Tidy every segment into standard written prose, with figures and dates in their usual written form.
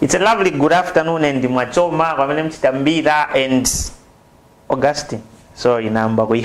It's a lovely good afternoon, and Mwachoma, my name is Tambira and Augustine. Sorry, number. I'm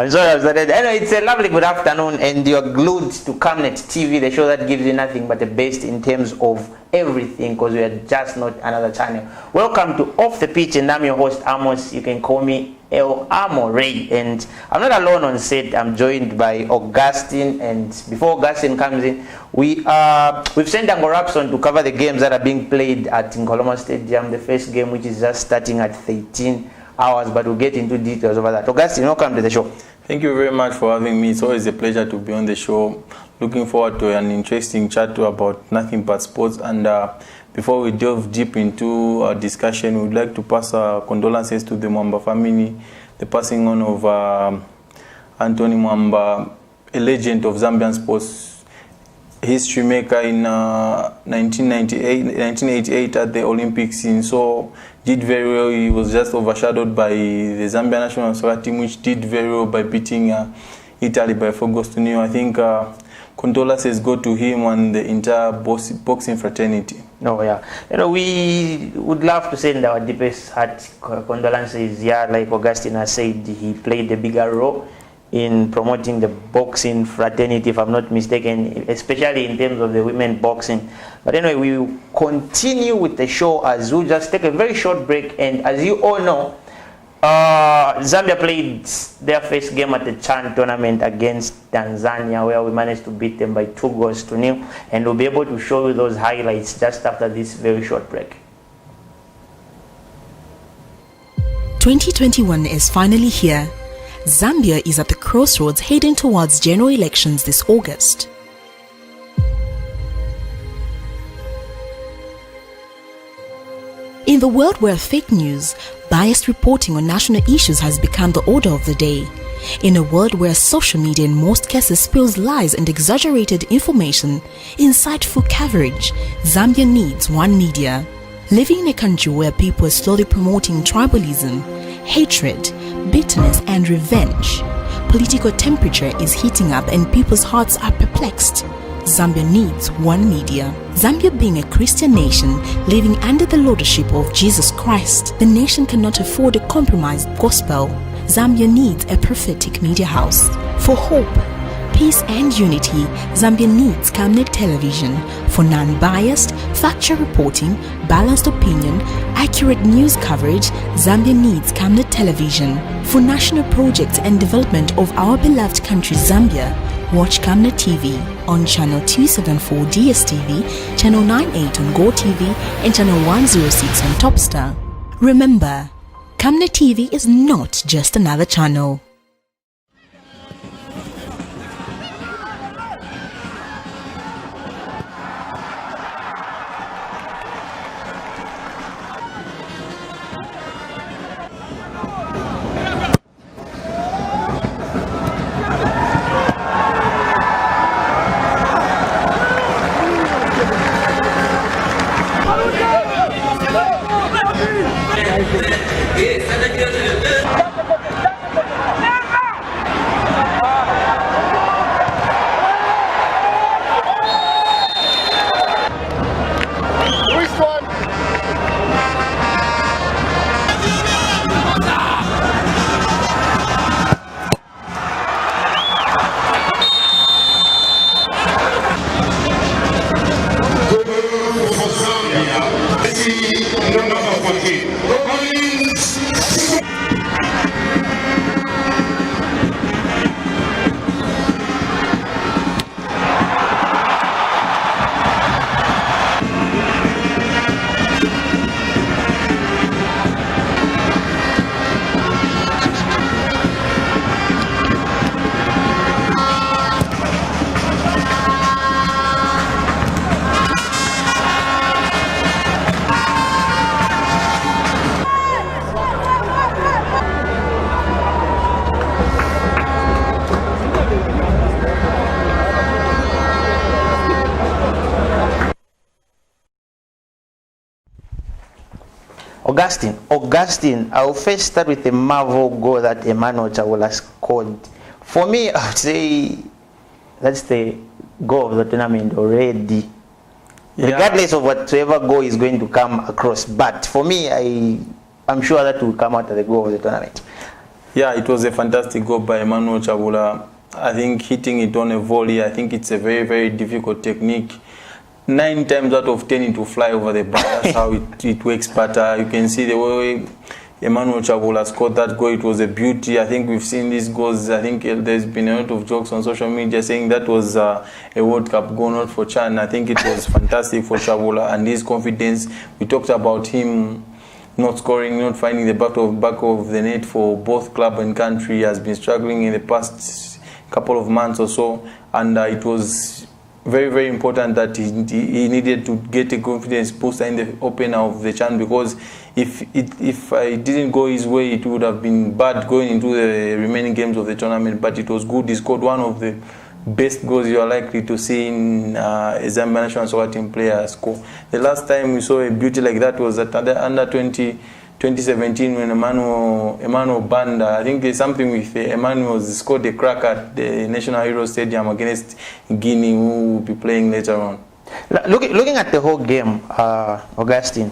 sorry, I started. Anyway, it's a lovely good afternoon, and you're glued to Camnet TV, the show that gives you nothing but the best in terms of everything, because we are just not another channel. Welcome to Off the Pitch, and I'm your host, Amos. You can call me El Amo Ray, and I'm not alone on set. I'm joined by Augustine, and before Augustine comes in, we've sent Ango Rapson to cover the games that are being played at Nkoloma Stadium. The first game, which is just starting at 13 hours, but we'll get into details over that. Augustine, welcome to the show. Thank you very much for having me. It's always a pleasure to be on the show. Looking forward to an interesting chat about nothing but sports. And before we delve deep into our discussion, we'd like to pass our condolences to the Mwamba family, the passing on of Anthony Mwamba, a legend of Zambian sports, history maker in 1988 at the Olympics. So did very well. He was just overshadowed by the Zambia national soccer team, which did very well by beating Italy by 4 goals to 0. I think condolences go to him and the entire boxing fraternity. No, yeah. You know, we would love to send our deepest heart condolences. Yeah, like Augustine has said, he played a bigger role in promoting the boxing fraternity, if I'm not mistaken, especially in terms of the women boxing. But anyway, we will continue with the show as we just take a very short break. And as you all know, Zambia played their first game at the CHAN tournament against Tanzania, where we managed to beat them by 2 goals to 0. And we'll be able to show you those highlights just after this very short break. 2021 is finally here. Zambia is at the crossroads heading towards general elections this August. In the world where fake news, biased reporting on national issues has become the order of the day, in a world where social media in most cases spills lies and exaggerated information, insightful coverage, Zambia needs one media. Living in a country where people are slowly promoting tribalism, hatred, bitterness and revenge, political temperature is heating up and people's hearts are perplexed. Zambia needs one media. Zambia being a Christian nation living under the lordship of Jesus Christ, the nation cannot afford a compromised gospel. Zambia needs a prophetic media house. For hope, peace and unity, Zambia needs Camnet Television. For non-biased, factual reporting, balanced opinion, accurate news coverage, Zambia needs Camnet Television. For national projects and development of our beloved country Zambia, watch Camnet TV on channel 274 DSTV, channel 98 on GoTV, and channel 106 on Topstar. Remember, Camnet TV is not just another channel. Augustine, I'll first start with the marvel goal that Emmanuel Chawola scored. For me, I would say that's the goal of the tournament already. regardless of whatever goal is going to come across. But for me, I'm sure that will come out of the goal of the tournament. Yeah, it was a fantastic goal by Emmanuel Chabula. I think hitting it on a volley, I think it's a very, very difficult technique. 9 times out of 10 it will fly over the bar. That's how it works. But you can see the way Emmanuel Chabula scored that goal. It was a beauty. I think we've seen these goals. I think there's been a lot of jokes on social media saying that was a World Cup goal, not for Chan. I think it was fantastic for Chabula and his confidence. We talked about him not scoring, not finding the back of the net for both club and country. He has been struggling in the past couple of months or so, and it was very, very important that he needed to get a confidence booster in the opener of the Chan, because if it didn't go his way, it would have been bad going into the remaining games of the tournament. But it was good. He scored one of the best goals you are likely to see in a Zambia national soccer team player score. The last time we saw a beauty like that was at the under 2017 when Emmanuel Banda, I think there's something with Emmanuel scored a crack at the National Hero Stadium against Guinea, who will be playing later on. Looking at the whole game, Augustine,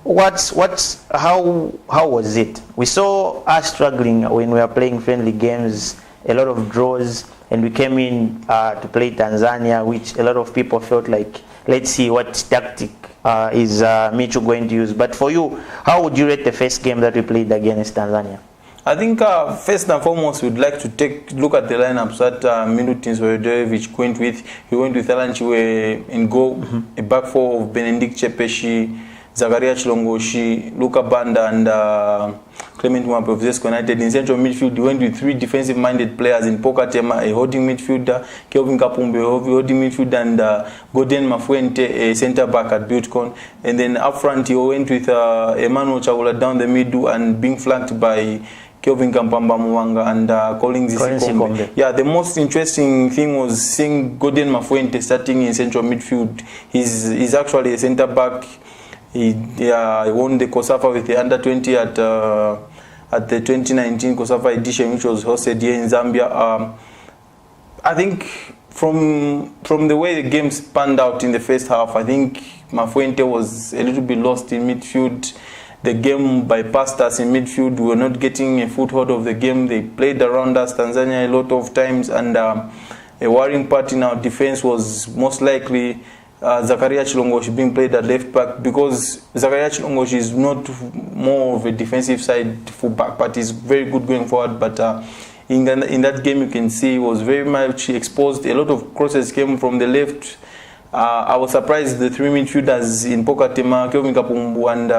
how was it? We saw us struggling when we were playing friendly games, a lot of draws, and we came in to play Tanzania, which a lot of people felt like, let's see what tactic is Michu going to use. But for you, how would you rate the first game that we played against Tanzania? I think first and foremost, we'd like to take a look at the lineups that Milutin Sorojevic went with. He went with Alan Chiwe in goal, a back four of Benedict Chepeshi, Zakaria Chilongoshi, Luka Banda, and Clement Mwape of Zesco United. In central midfield, he went with 3 defensive-minded players in Pokatema, a holding midfielder, Kelvin Kapumbe, a holding midfielder, and Godin Mafuente, a centre-back at Butekon. And then up front, he went with Emmanuel Chabula down the middle and being flanked by Kelvin Kampamba Mwanga and Collins Isikombe. Yeah, the most interesting thing was seeing Godin Mafuente starting in central midfield. He's actually a centre-back. He won the COSAFA with the under-20 at the 2019 COSAFA edition, which was hosted here in Zambia. I think from the way the game spanned out in the first half, I think Mafuente was a little bit lost in midfield. The game bypassed us in midfield. We were not getting a foothold of the game. They played around us, Tanzania, a lot of times, and a worrying part in our defense was most likely Zakaria Chilongoshi being played at left back, because Zakaria Chilongoshi is not more of a defensive side full back, but he's very good going forward. But in that game, you can see he was very much exposed. A lot of crosses came from the left. I was surprised the 3 midfielders in Pokatema, Kelvin Kapumbu and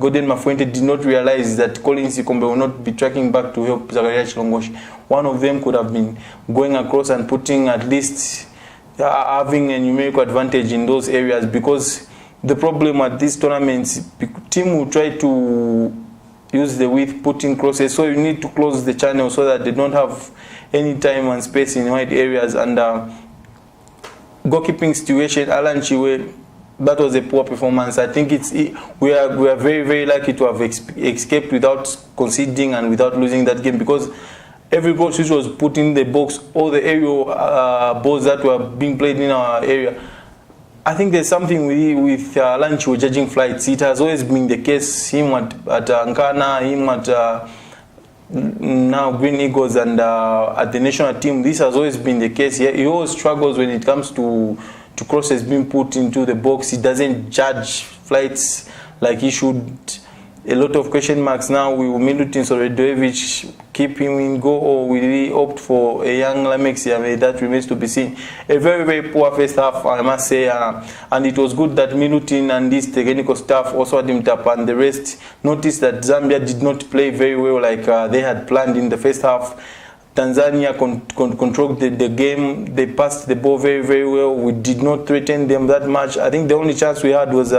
Godin Mafuente did not realize that Collins Isikombe will not be tracking back to help Zakaria Chilongoshi. One of them could have been going across and putting at least having a numerical advantage in those areas, because the problem at these tournaments, team will try to use the width, putting crosses, so you need to close the channel so that they don't have any time and space in wide areas. And goalkeeping situation, Alan Chiwe, that was a poor performance. I think we are very, very lucky to have escaped without conceding and without losing that game, because every goal which was put in the box, all the aerial balls that were being played in our area, I think there's something with Alan Chiwe judging flights. It has always been the case, him at Nkana, him at now Green Eagles, and at the national team. This has always been the case. He always struggles when it comes to crosses being put into the box. He doesn't judge flights like he should. A lot of question marks now. Will Milutin Sorojevic keep him in goal, or will he opt for a young Lameck Siame? That remains to be seen. A very, very poor first half, I must say, and it was good that Milutin and this technical staff, also Adim Tap and the rest, noticed that Zambia did not play very well like they had planned in the first half. Tanzania controlled the game. They passed the ball very, very well. We did not threaten them that much. I think the only chance we had was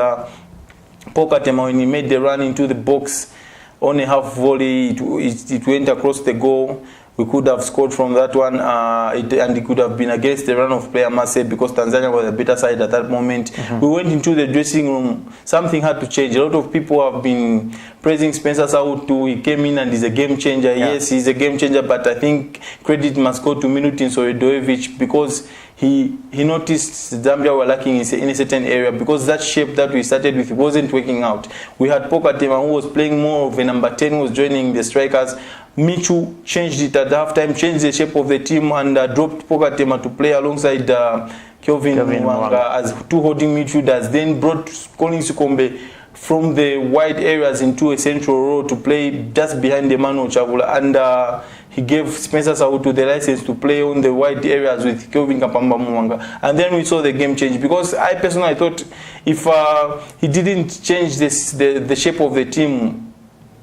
Pokatema when he made the run into the box on a half volley. It went across the goal. We could have scored from that one, and it could have been against the run of play, I must say, because Tanzania was a better side at that moment. We went into the dressing room. Something had to change. A lot of people have been praising Spencer Sautu. He came in and is a game changer. Yeah. Yes, he's a game changer, but I think credit must go to Milutin Sorojevic, because he noticed Zambia were lacking in a certain area because that shape that we started with wasn't working out. We had Pokatema who was playing more of a number 10, who was joining the strikers. Michu changed it at halftime, changed the shape of the team, and dropped Pokatema to play alongside Kelvin Mwanga as two holding midfielders. Then brought Collins Sikombe from the wide areas into a central row to play just behind Emmanuel Chabula, and he gave Spencer Sautu the license to play on the wide areas with Kelvin Kapamba Mwanga. And then we saw the game change, because I personally thought if he didn't change the shape of the team,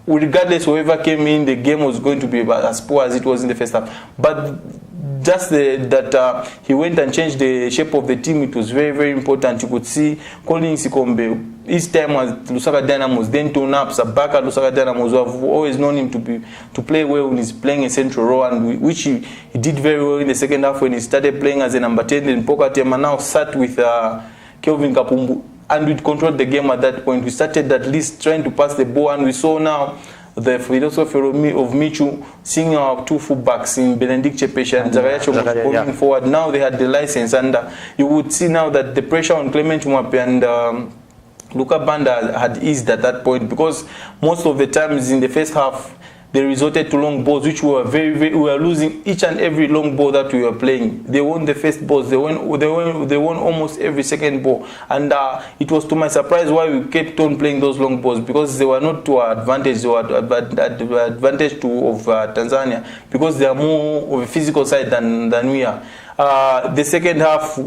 regardless whoever came in, the game was going to be as poor as it was in the first half. But just that he went and changed the shape of the team, it was very, very important. You could see Collins Sikombe, his time was Lusaka Dynamos, then Tone Ups, back at Lusaka Dynamos, who have always known him to play well when he's playing a central row, and which he did very well in the second half when he started playing as a number 10. Then Pokatema now sat with Kelvin Kapumbu, and we controlled the game at that point. We started at least trying to pass the ball, and we saw now the philosophy of Michu, seeing our two fullbacks in Benedict Chepesha and Zakaria Chomos going forward. Now they had the license, and you would see now that the pressure on Clement Mwape and Luka Banda had eased at that point, because most of the times in the first half they resorted to long balls, which were we were losing each and every long ball that we were playing. They won the first balls, they won almost every second ball, and it was to my surprise why we kept on playing those long balls, because they were not to our advantage. They were advantage of Tanzania, because they are more of a physical side than we are. The second half,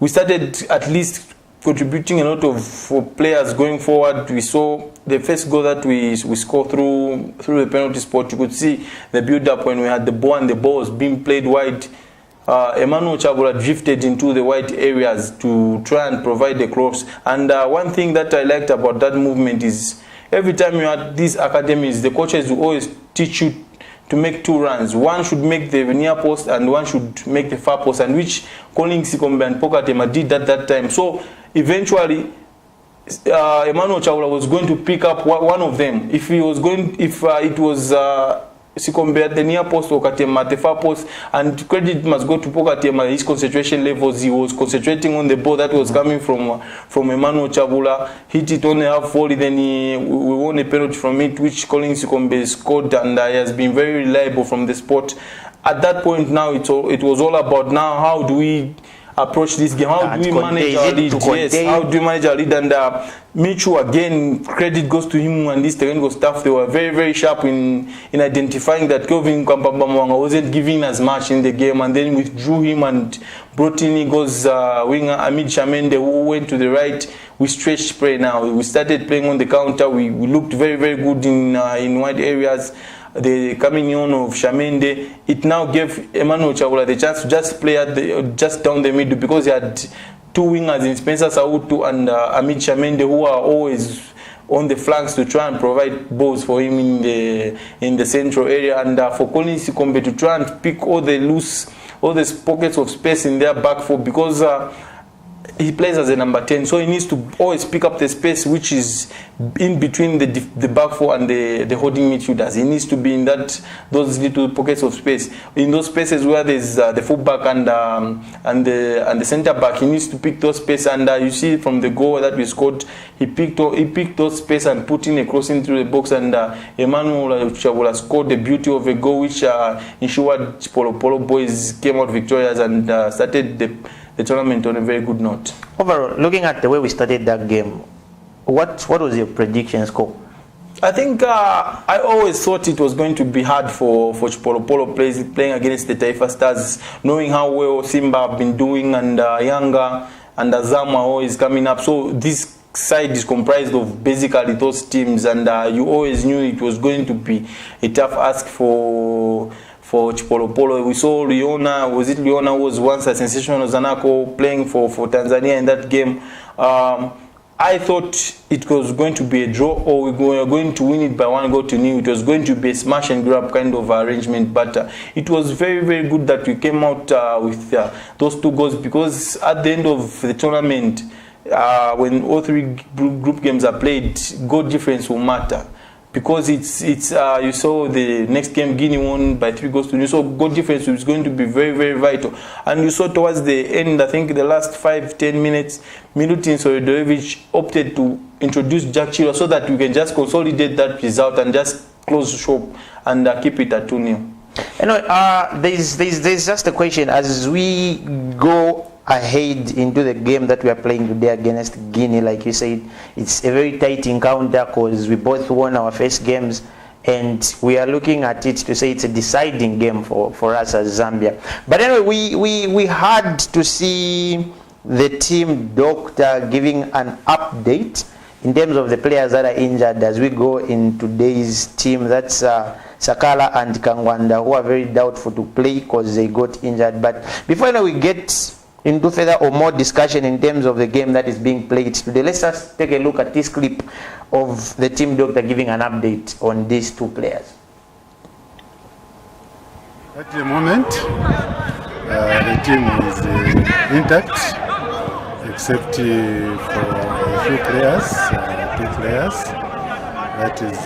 we started at least contributing a lot of players going forward. We saw the first goal that we scored through the penalty spot. You could see the build-up when we had the ball and the ball was being played wide. Emmanuel Chabula drifted into the wide areas to try and provide the cross. And one thing that I liked about that movement is every time you had these academies, the coaches will always teach you to make two runs. One should make the near post and one should make the far post, and which Collins Sikombe and Pokatema did at that time. So eventually Emmanuel Chabula was going to pick up one of them. If it was Sikombe at the near post or Katema at the far post, and credit must go to Pokatema, his concentration levels. He was concentrating on the ball that was coming from Emmanuel Chabula, hit it on the half volley, then we won a penalty from it, which Collins Sikombe scored, and he has been very reliable from the spot. At that point now, it was all about now how do we approach this game, how do we manage our lead? Yes, how do we manage our lead? And Michu, again, credit goes to him and this technical staff. They were very, very sharp in identifying that Kelvin Kampamba Mwanga wasn't giving as much in the game, and then withdrew him and brought in Eagles winger Amid Shamende, who went to the right. We stretched play now. We started playing on the counter. We looked very, very good in wide areas. The coming on of Shamende, it now gave Emmanuel Chabula the chance to just play just down the middle, because he had two wingers in Spencer Sautu and Amid Shamende, who are always on the flanks to try and provide balls for him in the central area, and for Collins Sikombe to try and pick all the pockets of space in their back four, because he plays as a number 10, so he needs to always pick up the space which is in between the back four and the holding midfielders. He needs to be in those little pockets of space. In those spaces where there's the fullback and the centre back, he needs to pick those space. And you see from the goal that we scored, he picked those space and put in a crossing through the box. And Emmanuel Chabula scored the beauty of a goal, which ensured Polo boys came out victorious and started the tournament on a very good note. Overall, looking at the way we started that game, what was your prediction score? I think I always thought it was going to be hard for Chipolopolo playing against the Taifa Stars, knowing how well Simba have been doing, and Yanga and Azam are always coming up. So this side is comprised of basically those teams, and you always knew it was going to be a tough ask for Chipolopolo. We saw Leona who was once a sensational Zanaco playing for Tanzania in that game. I thought it was going to be a draw, or we were going to win it by 1-0. It was going to be a smash and grab kind of arrangement, but it was very, very good that we came out with those 2 goals, because at the end of the tournament, when all 3 group games are played, goal difference will matter. because it's you saw the next game Guinea won by 3-0, so goal difference is going to be very, very vital. And you saw towards the end, I think the last 5-10 minutes, Milutin Solidojevic opted to introduce Jack Chilwell so that we can just consolidate that result and just close shop and keep it at 2-0. There's just a question as we go ahead into the game that we are playing today against Guinea. Like you said, it's a very tight encounter because we both won our first games, and we are looking at it to say it's a deciding game for us as Zambia. But anyway, we had to see the team doctor giving an update in terms of the players that are injured as we go in today's team. That's Sakala and Kangwanda, who are very doubtful to play because they got injured. But before we get into further or more discussion in terms of the game that is being played today, let's just take a look at this clip of the team doctor giving an update on these two players. At the moment, the team is intact, except for a few players, two players. That is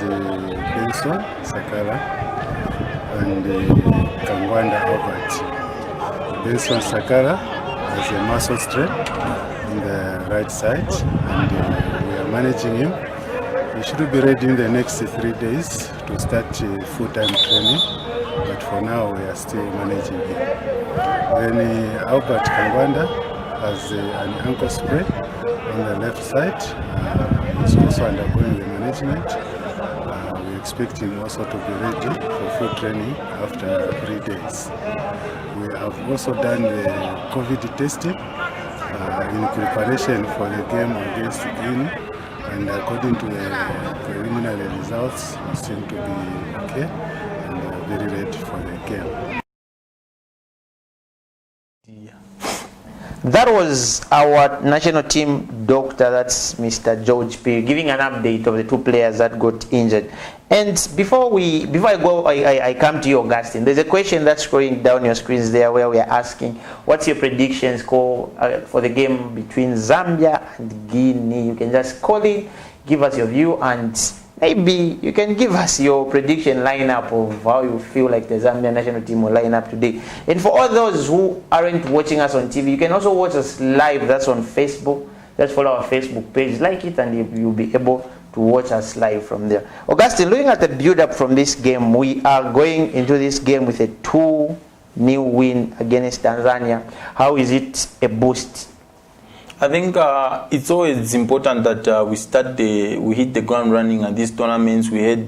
Benson Sakala and Kangwanda Albert. Benson Sakala has a muscle strain in the right side, and we are managing him. He should be ready in the next 3 days to start full-time training, but for now we are still managing him. Then Albert Kangwanda has an ankle sprain on the left side. He's also undergoing the management. We expect him also to be ready for full training after 3 days. We have also done the COVID testing in preparation for the game against Guinea, and according to the preliminary results, we seem to be okay and very ready for the game. That was our national team doctor, that's Mr. George P, giving an update of the two players that got injured. And before I come to you, Augustine, there's a question that's scrolling down your screens there where we are asking, what's your predictions for the game between Zambia and Guinea? You can just call in, give us your view, and maybe you can give us your prediction lineup of how you feel like the Zambia national team will line up today. And for all those who aren't watching us on TV, you can also watch us live. That's on Facebook. Just follow our Facebook page, like it, and you'll be able to watch us live from there. Augustine, looking at the build-up from this game, we are going into this game with a 2-0 win against Tanzania. How is it a boost? I think it's always important that we hit the ground running at these tournaments. We had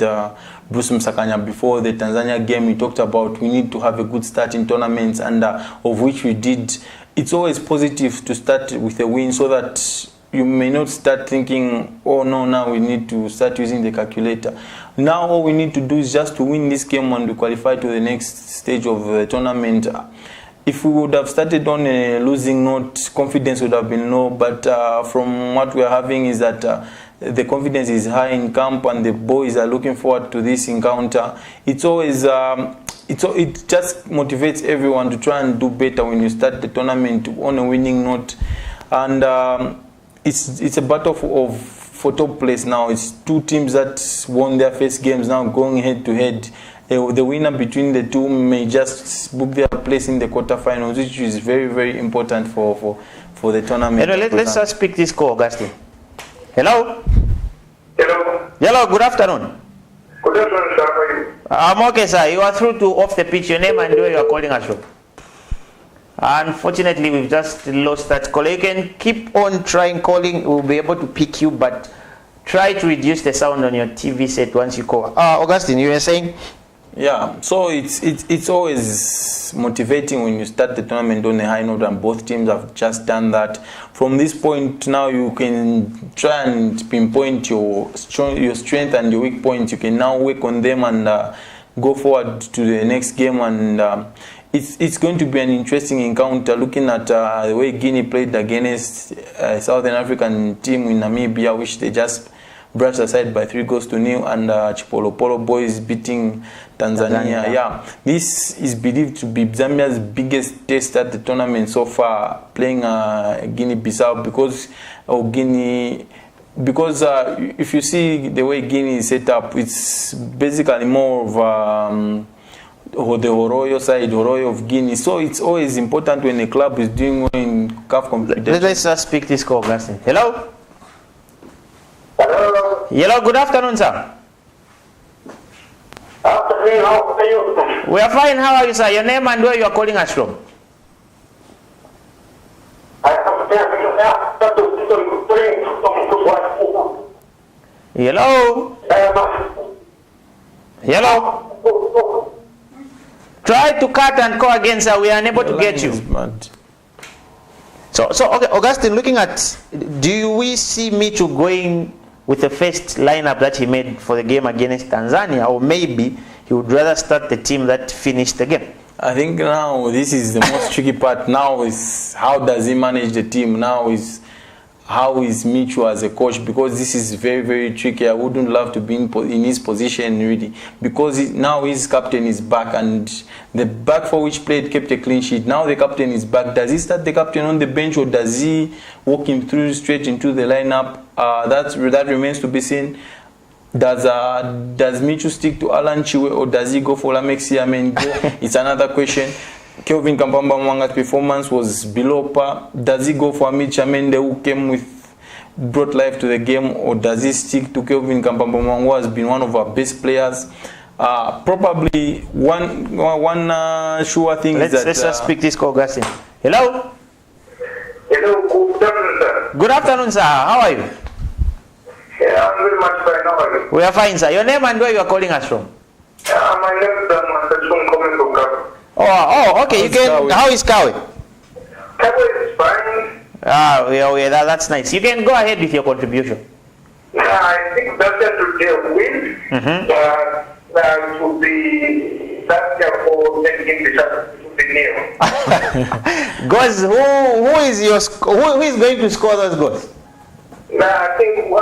Bruce Msakanya before the Tanzania game. We talked about we need to have a good start in tournaments, and of which we did. It's always positive to start with a win so that you may not start thinking, oh no, now we need to start using the calculator. Now all we need to do is just to win this game and we qualify to the next stage of the tournament. If we would have started on a losing note, confidence would have been low. But from what we are having is that the confidence is high in camp, and the boys are looking forward to this encounter. It's always it just motivates everyone to try and do better when you start the tournament on a winning note. And it's a battle for top place now. It's two teams that won their first games now going head to head. The winner between the two may just book their place in the quarterfinals, which is very, very important for the tournament. Let's just pick this call, Augustine. Hello? Hello. Hello, good afternoon. Good afternoon, sir. How are you? I'm okay, sir. You are through to Off the Pitch. Your name and where you are calling us from. Unfortunately, we've just lost that call. You can keep on trying calling. We'll be able to pick you, but try to reduce the sound on your TV set once you call. Augustine, you were saying? Yeah, so it's always motivating when you start the tournament on a high note, and both teams have just done that. From this point now, you can try and pinpoint your strength and your weak points. You can now work on them and go forward to the next game, and it's going to be an interesting encounter. Looking at the way Guinea played against a Southern African team in Namibia, which they just brushed aside by 3-0, and Chipolopolo boys beating Tanzania. Yeah, this is believed to be Zambia's biggest test at the tournament so far, playing Guinea-Bissau, because Guinea because if you see the way Guinea is set up, it's basically more of the Horoyo side, Horoyo of Guinea. So it's always important when a club is doing well in CAF competition. Let's just speak this call, Augustine. Hello? Hello. Hello, good afternoon, sir. Afternoon, how are you? We are fine. How are you, sir? Your name and where you are calling us from? Hello? Hello? Try to cut and call again, sir. We are unable to get you. So okay, Augustine, looking at, do we see Michu going with the first lineup that he made for the game against Tanzania, or maybe he would rather start the team that finished the game? I think now this is the most tricky part. Now is how does he manage the team? Now is how is Michu as a coach, because this is very, very tricky. I wouldn't love to be in his position really, because now his captain is back and the back for which played kept a clean sheet. Now the captain is back. Does he start the captain on the bench, or does he walk him through straight into the lineup? That remains to be seen. Does Michu stick to Alan Chiwe, or does he go for Lamexi Amengo? It's another question. Kelvin Kampamba Mwanga's performance was below par. Does he go for Amit Chamende, who brought life to the game, or does he stick to Kelvin Kampamba Mwanga, who has been one of our best players? Probably one sure thing is that... Let's just speak this call, Augustine. Hello? Hello, good afternoon, sir. Good afternoon, sir. How are you? Yeah, I'm very much fine. How are you? We are fine, sir. Your name and where you are calling us from? My name is Master Chun, coming from Kawe. Oh, okay. How is Kawe? Kawe is fine. That's nice. You can go ahead with your contribution. I think that's to their win. That would be that's for taking the chance to the nil. Goals. Who is going to score those goals? I think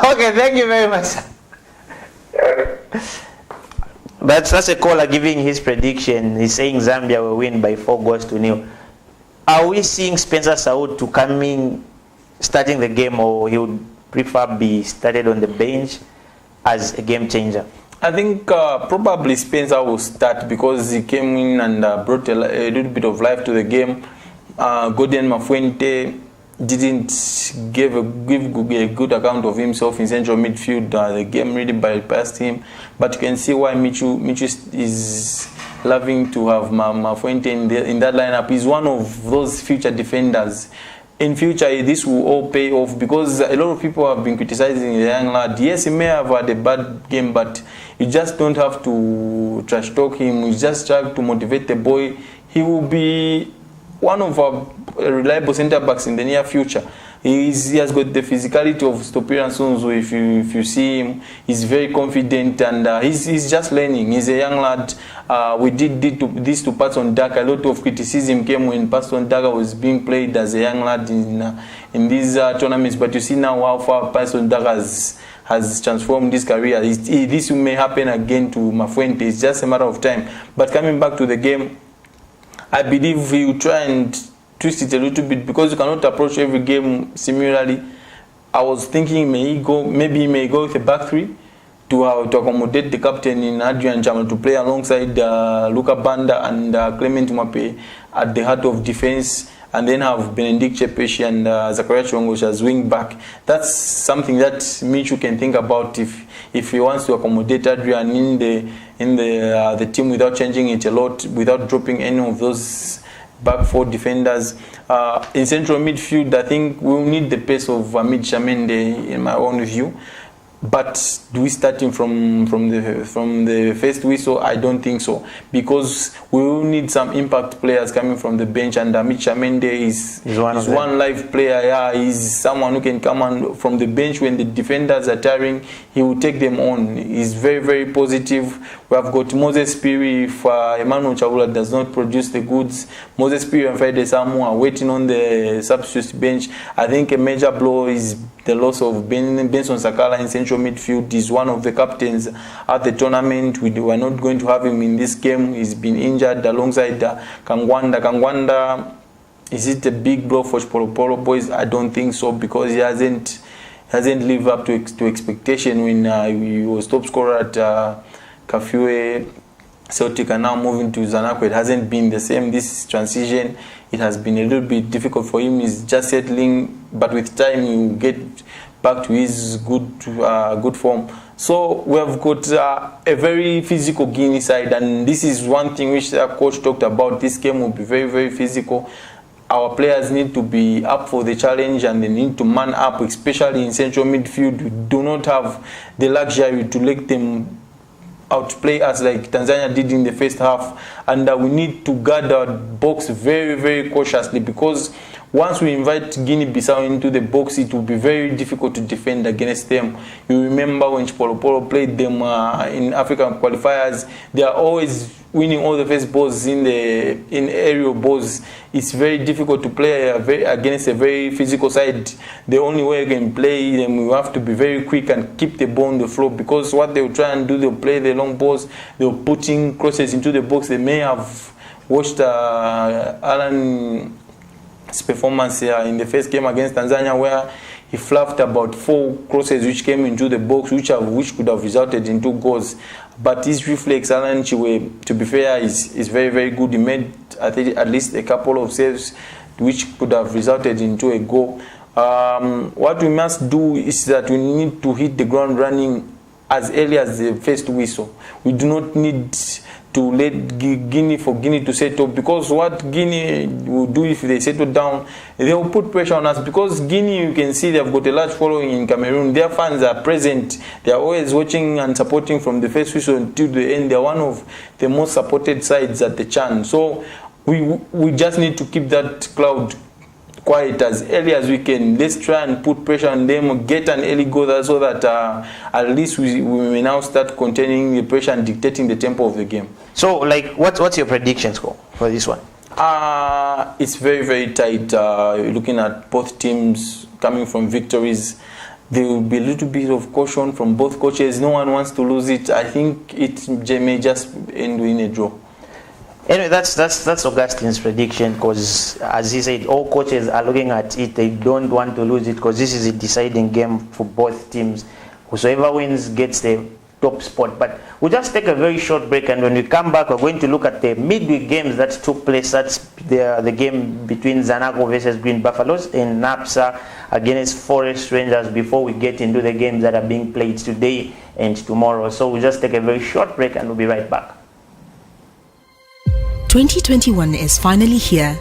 okay, thank you very much. But such a caller giving his prediction, he's saying Zambia will win by 4-0. Are we seeing Spencer Saud to come in starting the game, or he would prefer be started on the bench as a game changer? I think probably Spencer will start, because he came in and brought a little bit of life to the game. Gordon Mafuente didn't give a good account of himself in central midfield. The game really bypassed him, but you can see why Michu is loving to have Mafuente in that lineup. He's one of those future defenders. In future, this will all pay off, because a lot of people have been criticizing the young lad. Yes, he may have had a bad game, but you just don't have to trash talk him. You just try to motivate the boy. He will be one of our reliable centre backs in the near future. He has got the physicality of Stopiran Sunzu. If you see him, he's very confident, and he's just learning. He's a young lad. We did this to Patson Daka. A lot of criticism came when Patson Daka was being played as a young lad in these tournaments. But you see now how far Patson Daka has transformed his career. This may happen again to Mafuente. It's just a matter of time. But coming back to the game, I believe he will try and twist it a little bit, because you cannot approach every game similarly. I was thinking maybe he may go with a back three to accommodate the captain in Adrian Jamal to play alongside Luka Banda and Clement Mwape at the heart of defense, and then have Benedict Chepeshi and Zakaria Chongosh as wing back. That's something that Michu can think about if he wants to accommodate Adrian in the team without changing it a lot, without dropping any of those back four defenders. In central midfield, I think we'll need the pace of Amit Chamende, in my own view. But do we start him from the first whistle? I don't think so, because we will need some impact players coming from the bench, and Amit Chamende is one live player. Yeah, he's someone who can come on from the bench when the defenders are tiring. He will take them on. He's very, very positive. We have got Moses Piri. If Emmanuel Chabula does not produce the goods, Moses Piri and Friday Samu are waiting on the substitute bench. I think a major blow is the loss of Benson Sakala in central midfield. He's one of the captains at the tournament. We were not going to have him in this game. He's been injured alongside Kangwanda. Kangwanda, is it a big blow for Chipolopolo boys? I don't think so, because he hasn't lived up to expectation when he was top scorer at Kafue Celtic, and now moving to Zanaco. It hasn't been the same. This transition, it has been a little bit difficult for him. He's just settling, but with time he will get back to his good form. So we have got a very physical Guinea side, and this is one thing which the coach talked about. This game will be very, very physical. Our players need to be up for the challenge, and they need to man up, especially in central midfield. We do not have the luxury to let them outplay us like Tanzania did in the first half, and we need to guard our box very, very cautiously, because once we invite Guinea-Bissau into the box, it will be very difficult to defend against them. You remember when Chipolopolo played them in African qualifiers, they are always winning all the first balls in aerial balls. It's very difficult to play against a very physical side. The only way you can play them, you have to be very quick and keep the ball on the floor, because what they'll try and do, they'll play the long balls, they'll put in crosses into the box. They may have watched Alan's performance here in the first game against Tanzania, where he fluffed about 4 crosses which came into the box, which could have resulted in 2 goals. But his reflex, Alan Chiwe, to be fair, is very, very good. He made at least a couple of saves which could have resulted into a goal. What we must do is that we need to hit the ground running as early as the first whistle. We do not need to let Guinea to settle, because what Guinea will do if they settle down, they will put pressure on us, because Guinea, you can see they've got a large following in Cameroon. Their fans are present. They are always watching and supporting from the first whistle until the end. They are one of the most supported sides at the CHAN. So we just need to keep that cloud quiet as early as we can. Let's try and put pressure on them, get an early goal, so that at least we may now start containing the pressure and dictating the tempo of the game. So, like, what's your prediction score for this one? It's very, very tight. Looking at both teams coming from victories, there will be a little bit of caution from both coaches. No one wants to lose it. I think it may just end in a draw. Anyway, that's Augustine's prediction, because as he said, all coaches are looking at it. They don't want to lose it, because this is a deciding game for both teams. Whoever wins gets the top spot. But we'll just take a very short break, and when we come back, we're going to look at the midweek games that took place. That's the game between Zanaco versus Green Buffaloes and NAPSA against Forest Rangers, before we get into the games that are being played today and tomorrow. So we'll just take a very short break, and we'll be right back. 2021 is finally here.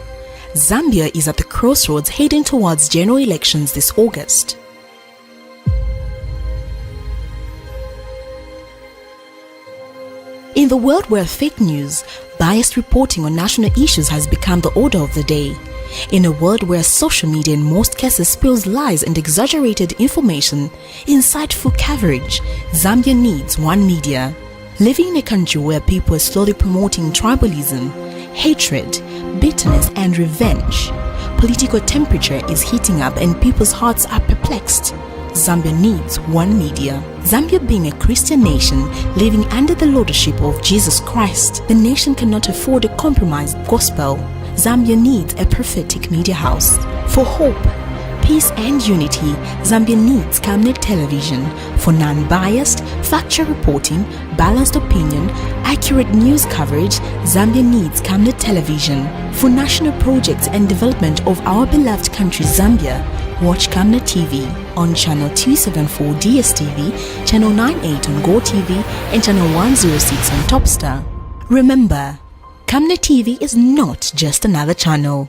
Zambia is at the crossroads heading towards general elections this August. In the world where fake news, biased reporting on national issues has become the order of the day, in a world where social media in most cases spills lies and exaggerated information, insightful coverage, Zambia needs one media. Living in a country where people are slowly promoting tribalism, hatred, bitterness and revenge, political temperature is heating up and people's hearts are perplexed. Zambia needs one media. Zambia being a Christian nation living under the lordship of Jesus Christ, the nation cannot afford a compromised gospel. Zambia needs a prophetic media house. For hope, peace and unity, Zambia needs Camnet Television for non-biased, factual reporting, balanced opinion, accurate news coverage. Zambia needs Camnet Television for national projects and development of our beloved country Zambia. Watch Camnet TV on channel 274 DSTV, channel 98 on GoTV, and channel 106 on Topstar. Remember, Camnet TV is not just another channel.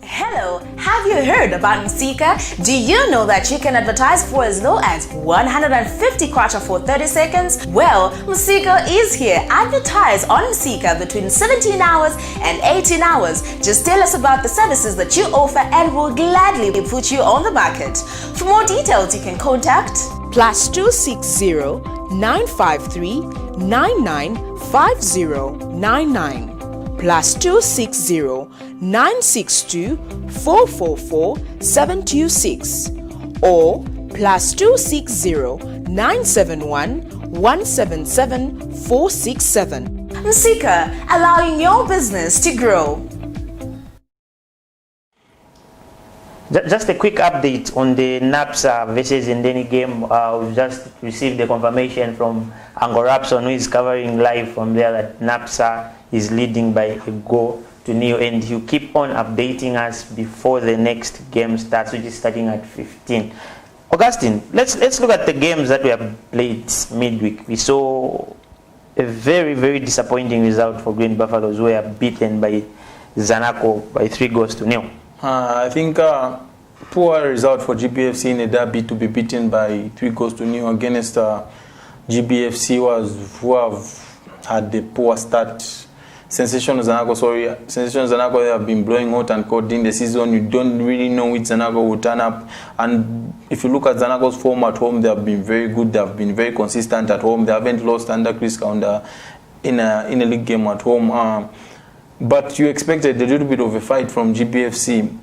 Hello, have you heard about Msika? Do you know that you can advertise for as low as 150 kwacha for 30 seconds? Well, Msika is here. Advertise on Msika between 17 hours and 18 hours. Just tell us about the services that you offer and we'll gladly put you on the market. For more details, you can contact +260 953 995099. +260 962 444 726, or +260 971 177 467. Msika, allowing your business to grow. Just a quick update on the NAPSA versus Ndeni game. We've just received the confirmation from Ango Rapson, who is covering live from there, that NAPSA is leading by a goal to nil, and you keep on updating us before the next game starts, which is starting at 15. Augustine, let's look at the games that we have played midweek. We saw a very disappointing result for Green Buffaloes, who were beaten by Zanaco by 3-0. I think poor result for GBFC in a derby, to be beaten by 3-0 against GBFC who have had a poor start. Sensational Zanaco, they have been blowing hot and cold in the season. You don't really know which Zanaco will turn up. And if you look at Zanaco's form at home, they have been very good. They have been very consistent at home. They haven't lost under Chris Kaunda in a league game at home. But you expected a little bit of a fight from GBFC.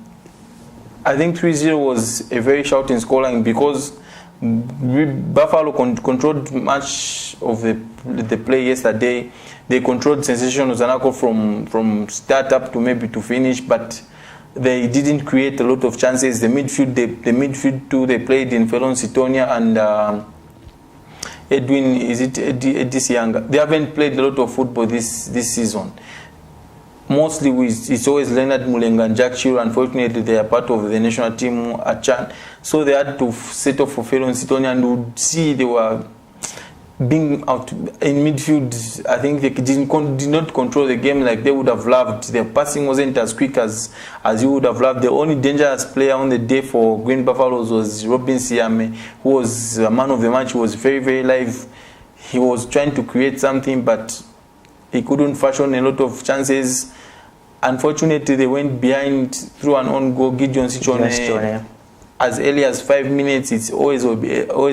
I think 3-0 was a very shouting scoreline because Buffalo controlled much of the play yesterday. They controlled Sensational Zanaco from start up to maybe to finish, but they didn't create a lot of chances. The midfield too, they played in Felon Sitonia and Eddie Sianga. They haven't played a lot of football this season. Mostly it's always Leonard Mulenga and Jack Chiro. Unfortunately, they are part of the national team at Chan. So they had to set off for Felon Sitonia, and would see they were being out in midfield. I think they did not control the game like they would have loved. Their passing wasn't as quick as you would have loved. The only dangerous player on the day for Green Buffaloes was Robin Siame, who was a man of the match. He was very live. He was trying to create something, but he couldn't fashion a lot of chances. Unfortunately, they went behind through an own goal. Gideon Sichone, as early as 5 minutes, it's always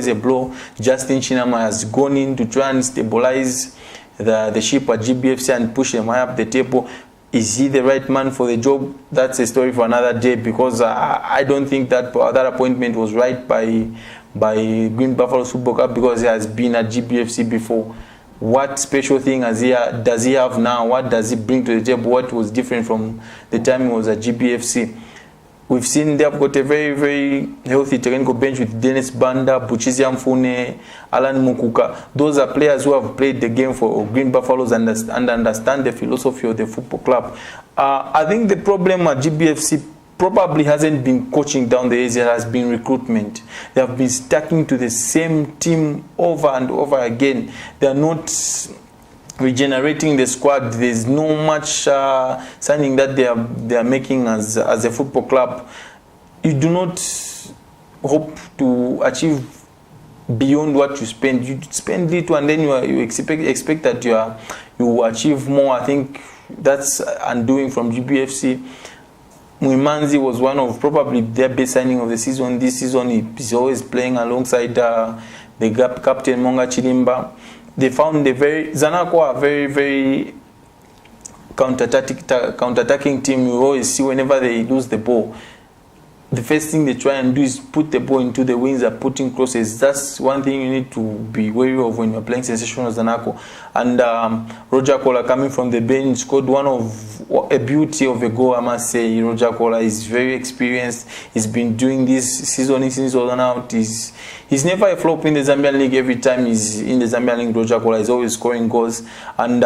a blow. Justin Chinama has gone in to try and stabilize the ship at GBFC and push them high up the table. Is he the right man for the job? That's a story for another day, because I don't think that appointment was right by Green Buffalo Football Club, because he has been at GBFC before. What special thing does he have now? What does he bring to the table? What was different from the time he was at GBFC? We've seen they've got a very healthy technical bench with Dennis Banda, Buchizi Mfune, Alan Mukuka. Those are players who have played the game for Green Buffaloes and understand the philosophy of the football club. I think the problem at GBFC probably hasn't been coaching down the years, it has been recruitment. They have been sticking to the same team over and over again. They are not regenerating the squad. There's no much signing that they are making as a football club. You do not hope to achieve beyond what you spend. You spend little and then you expect that you achieve more. I think that's undoing from GBFC. Mwimanzi was one of probably their best signing of the season. This season he's always playing alongside the captain Monga Chilimba. They found Zanaco a very counter-attacking team. You always see whenever they lose the ball, the first thing they try and do is put the ball into the wings and putting crosses. That's one thing you need to be wary of when you're playing Sensational Zanaco. And Roger Kola, coming from the bench, scored a beauty of a goal, I must say. Roger Kola is very experienced. He's been doing this season in, season out. He's never a flop in the Zambian League. Every time he's in the Zambian League, Roger Kola is always scoring goals. And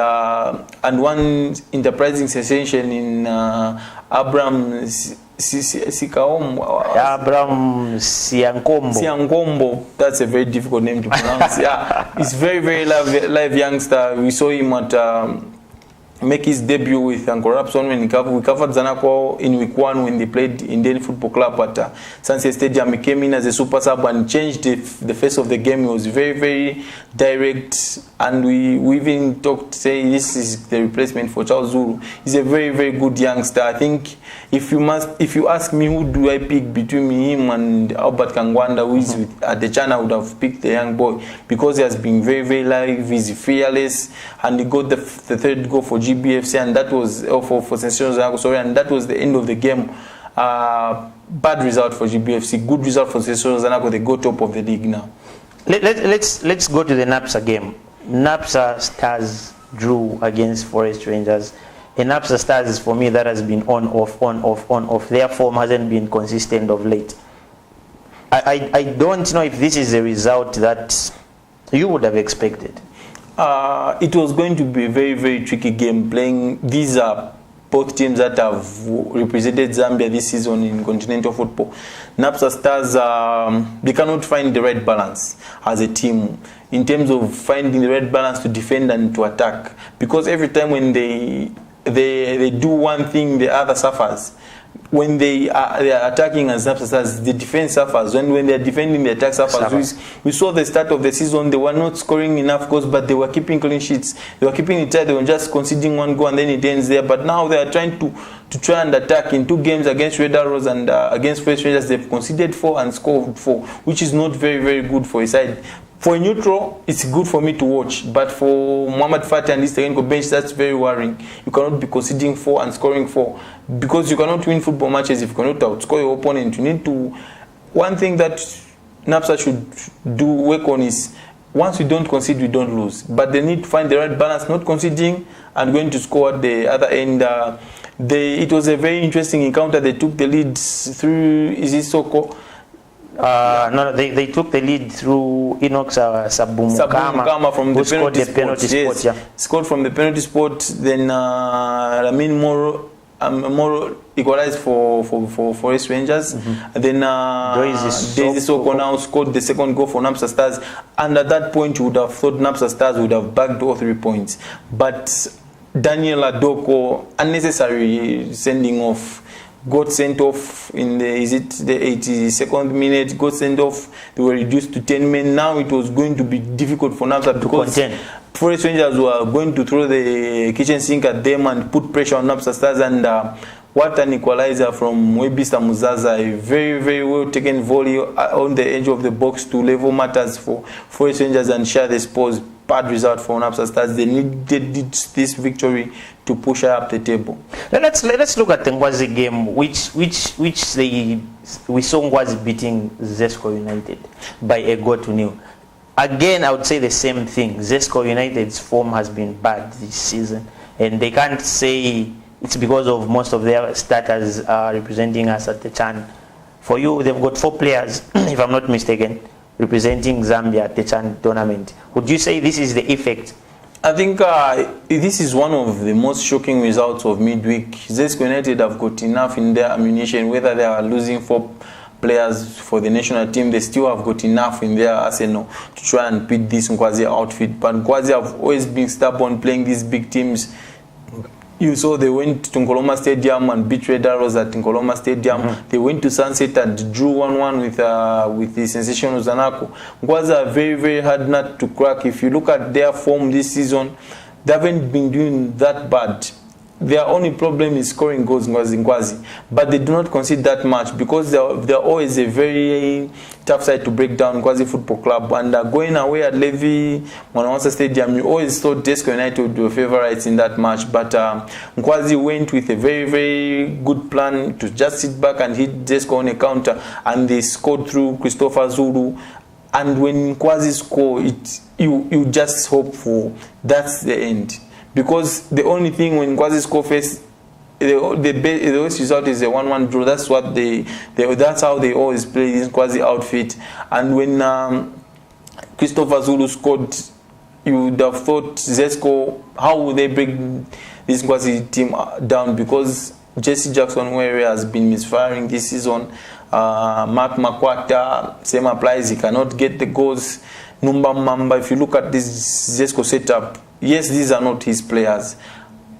one enterprising sensation in Abraham Siangombo, that's a very difficult name to pronounce. Yeah, he's very live youngster. We saw him at make his debut with Ango Rapson when we covered Zanaco in week 1 when they played Indian Football Club at Sunset Stadium. He came in as a super sub and changed the face of the game. He was very direct, and we even talked, saying this is the replacement for Charles Zulu. He's a very good youngster. I think if you ask me who do I pick between him and Albert Kangwanda, who is at the China, I would have picked the young boy, because he has been very live, he's fearless, and he got the third goal for GBFC, and that was for Sensational Zanaco, and that was the end of the game. Bad result for GBFC, good result for Zesco Zanaco. They go top of the league now. Let's go to the NAPSA game. NAPSA Stars drew against Forest Rangers. And NAPSA Stars, for me, that has been on, off. Their form hasn't been consistent of late. I don't know if this is a result that you would have expected. It was going to be a very, very tricky game. Playing, these are both teams that have represented Zambia this season in continental football. NAPSA Stars, they cannot find the right balance as a team in terms of finding the right balance to defend and to attack. Because every time when they do one thing, the other suffers. When they are attacking as NAPSA Stars, the defense suffers. When they are defending, the attack suffers. We saw the start of the season, they were not scoring enough goals, but they were keeping clean sheets. They were keeping it tight. They were just conceding one goal and then it ends there. But now they are trying to try and attack. In 2 games against Red Arrows and against Forest Rangers, they've conceded 4 and scored 4, which is not very, very good for a side. For a neutral, it's good for me to watch, but for Muhammad Fatih and this technical bench, that's very worrying. You cannot be conceding 4 and scoring 4, because you cannot win football matches if you cannot outscore your opponent. You need to. One thing that NAPSA should work on is, once we don't concede, we don't lose. But they need to find the right balance, not conceding and going to score at the other end. It was a very interesting encounter. They took the lead through Sissoko. No, they took the lead through Enoch Sabumukama from who scored the penalty spot. Yeah. Scored from the penalty spot. Then Lamin Moro equalized for Forest Rangers. And then Daisy Soko now scored the second goal for NAPSA Stars. And at that point, you would have thought NAPSA Stars would have bagged all 3 points. But Daniel Adoko, unnecessary sending off, got sent off in the 82nd minute, got sent off. They were reduced to 10 men. Now it was going to be difficult for NAPSA because Forest Rangers were going to throw the kitchen sink at them and put pressure on NAPSA Stars. And what an equalizer from Webista Muzaza, a very, very well taken volley on the edge of the box to level matters for Forest Rangers and share the spoils. Bad result for NAPSA Stars. They needed this victory to push her up the table. Let's look at the Ngwazi game, which we saw Ngwazi beating Zesco United by a goal to nil. Again, I would say the same thing. Zesco United's form has been bad this season, and they can't say it's because of most of their starters representing us at the CHAN. For you, they've got 4 players, if I'm not mistaken, representing Zambia at the CHAN tournament. Would you say this is the effect? I think this is one of the most shocking results of midweek. Zesco United have got enough in their ammunition. Whether they are losing 4 players for the national team, they still have got enough in their arsenal to try and beat this Ngwazi outfit. But Ngwazi have always been stubborn playing these big teams. You saw they went to Nkoloma Stadium and beat Red Arrows at Nkoloma Stadium. They went to Sunset and drew 1-1 with the sensational Zanaco. Ngwazi are very, very hard nut to crack. If you look at their form this season, they haven't been doing that bad. Their only problem is scoring goals, Ngwazi. But they do not concede that much because they're always a very tough side to break down, Ngwazi Football Club. And going away at Levi Mwanawasa Stadium, you always thought Zesco United would be favourites in that match. But Ngwazi went with a very, very good plan to just sit back and hit Zesco on a counter. And they scored through Christopher Zulu. And when Ngwazi score, you just hope for that's the end. Because the only thing when Ngwazi score first, the best result is a 1-1 draw. That's what that's how they always play this Ngwazi outfit. And when Christopher Zulu scored, you would have thought Zesco, how would they break this Ngwazi team down? Because Jesse Jackson Were has been misfiring this season. Mark Makwata, same applies. He cannot get the goals. Numba Mamba. If you look at this Zesco setup, yes, these are not his players.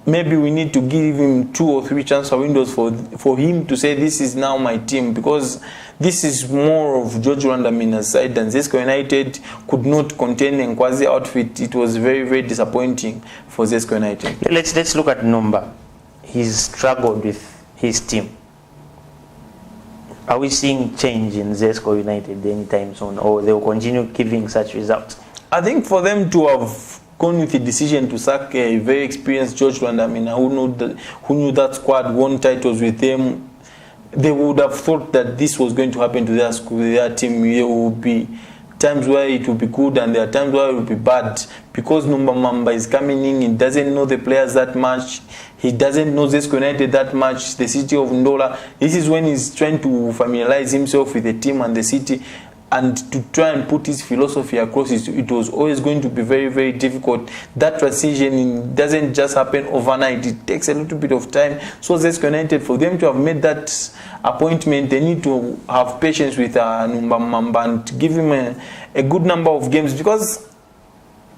Maybe we need to give him 2 or 3 transfer windows for him to say this is now my team, because this is more of George Rwandamina's side than Zesco United could not contain Ngwazi outfit. It was very, very disappointing for Zesco United. Let's look at Numba. He's struggled with his team. Are we seeing change in Zesco United anytime soon, or they will continue giving such results? I think for them to have gone with the decision to sack a very experienced George Rwandamina who knew that squad, won titles with them, they would have thought that this was going to happen to their school, their team. There will be times where it will be good and there are times where it will be bad, because Numba Mamba is coming in, he doesn't know the players that much, he doesn't know Zesco United that much, the city of Ndola. This is when he's trying to familiarize himself with the team and the city, and to try and put his philosophy across. It was always going to be very, very difficult. That transition doesn't just happen overnight. It takes a little bit of time. So Zesco United, for them to have made that appointment, they need to have patience with Numba Mamba and give him a good number of games, because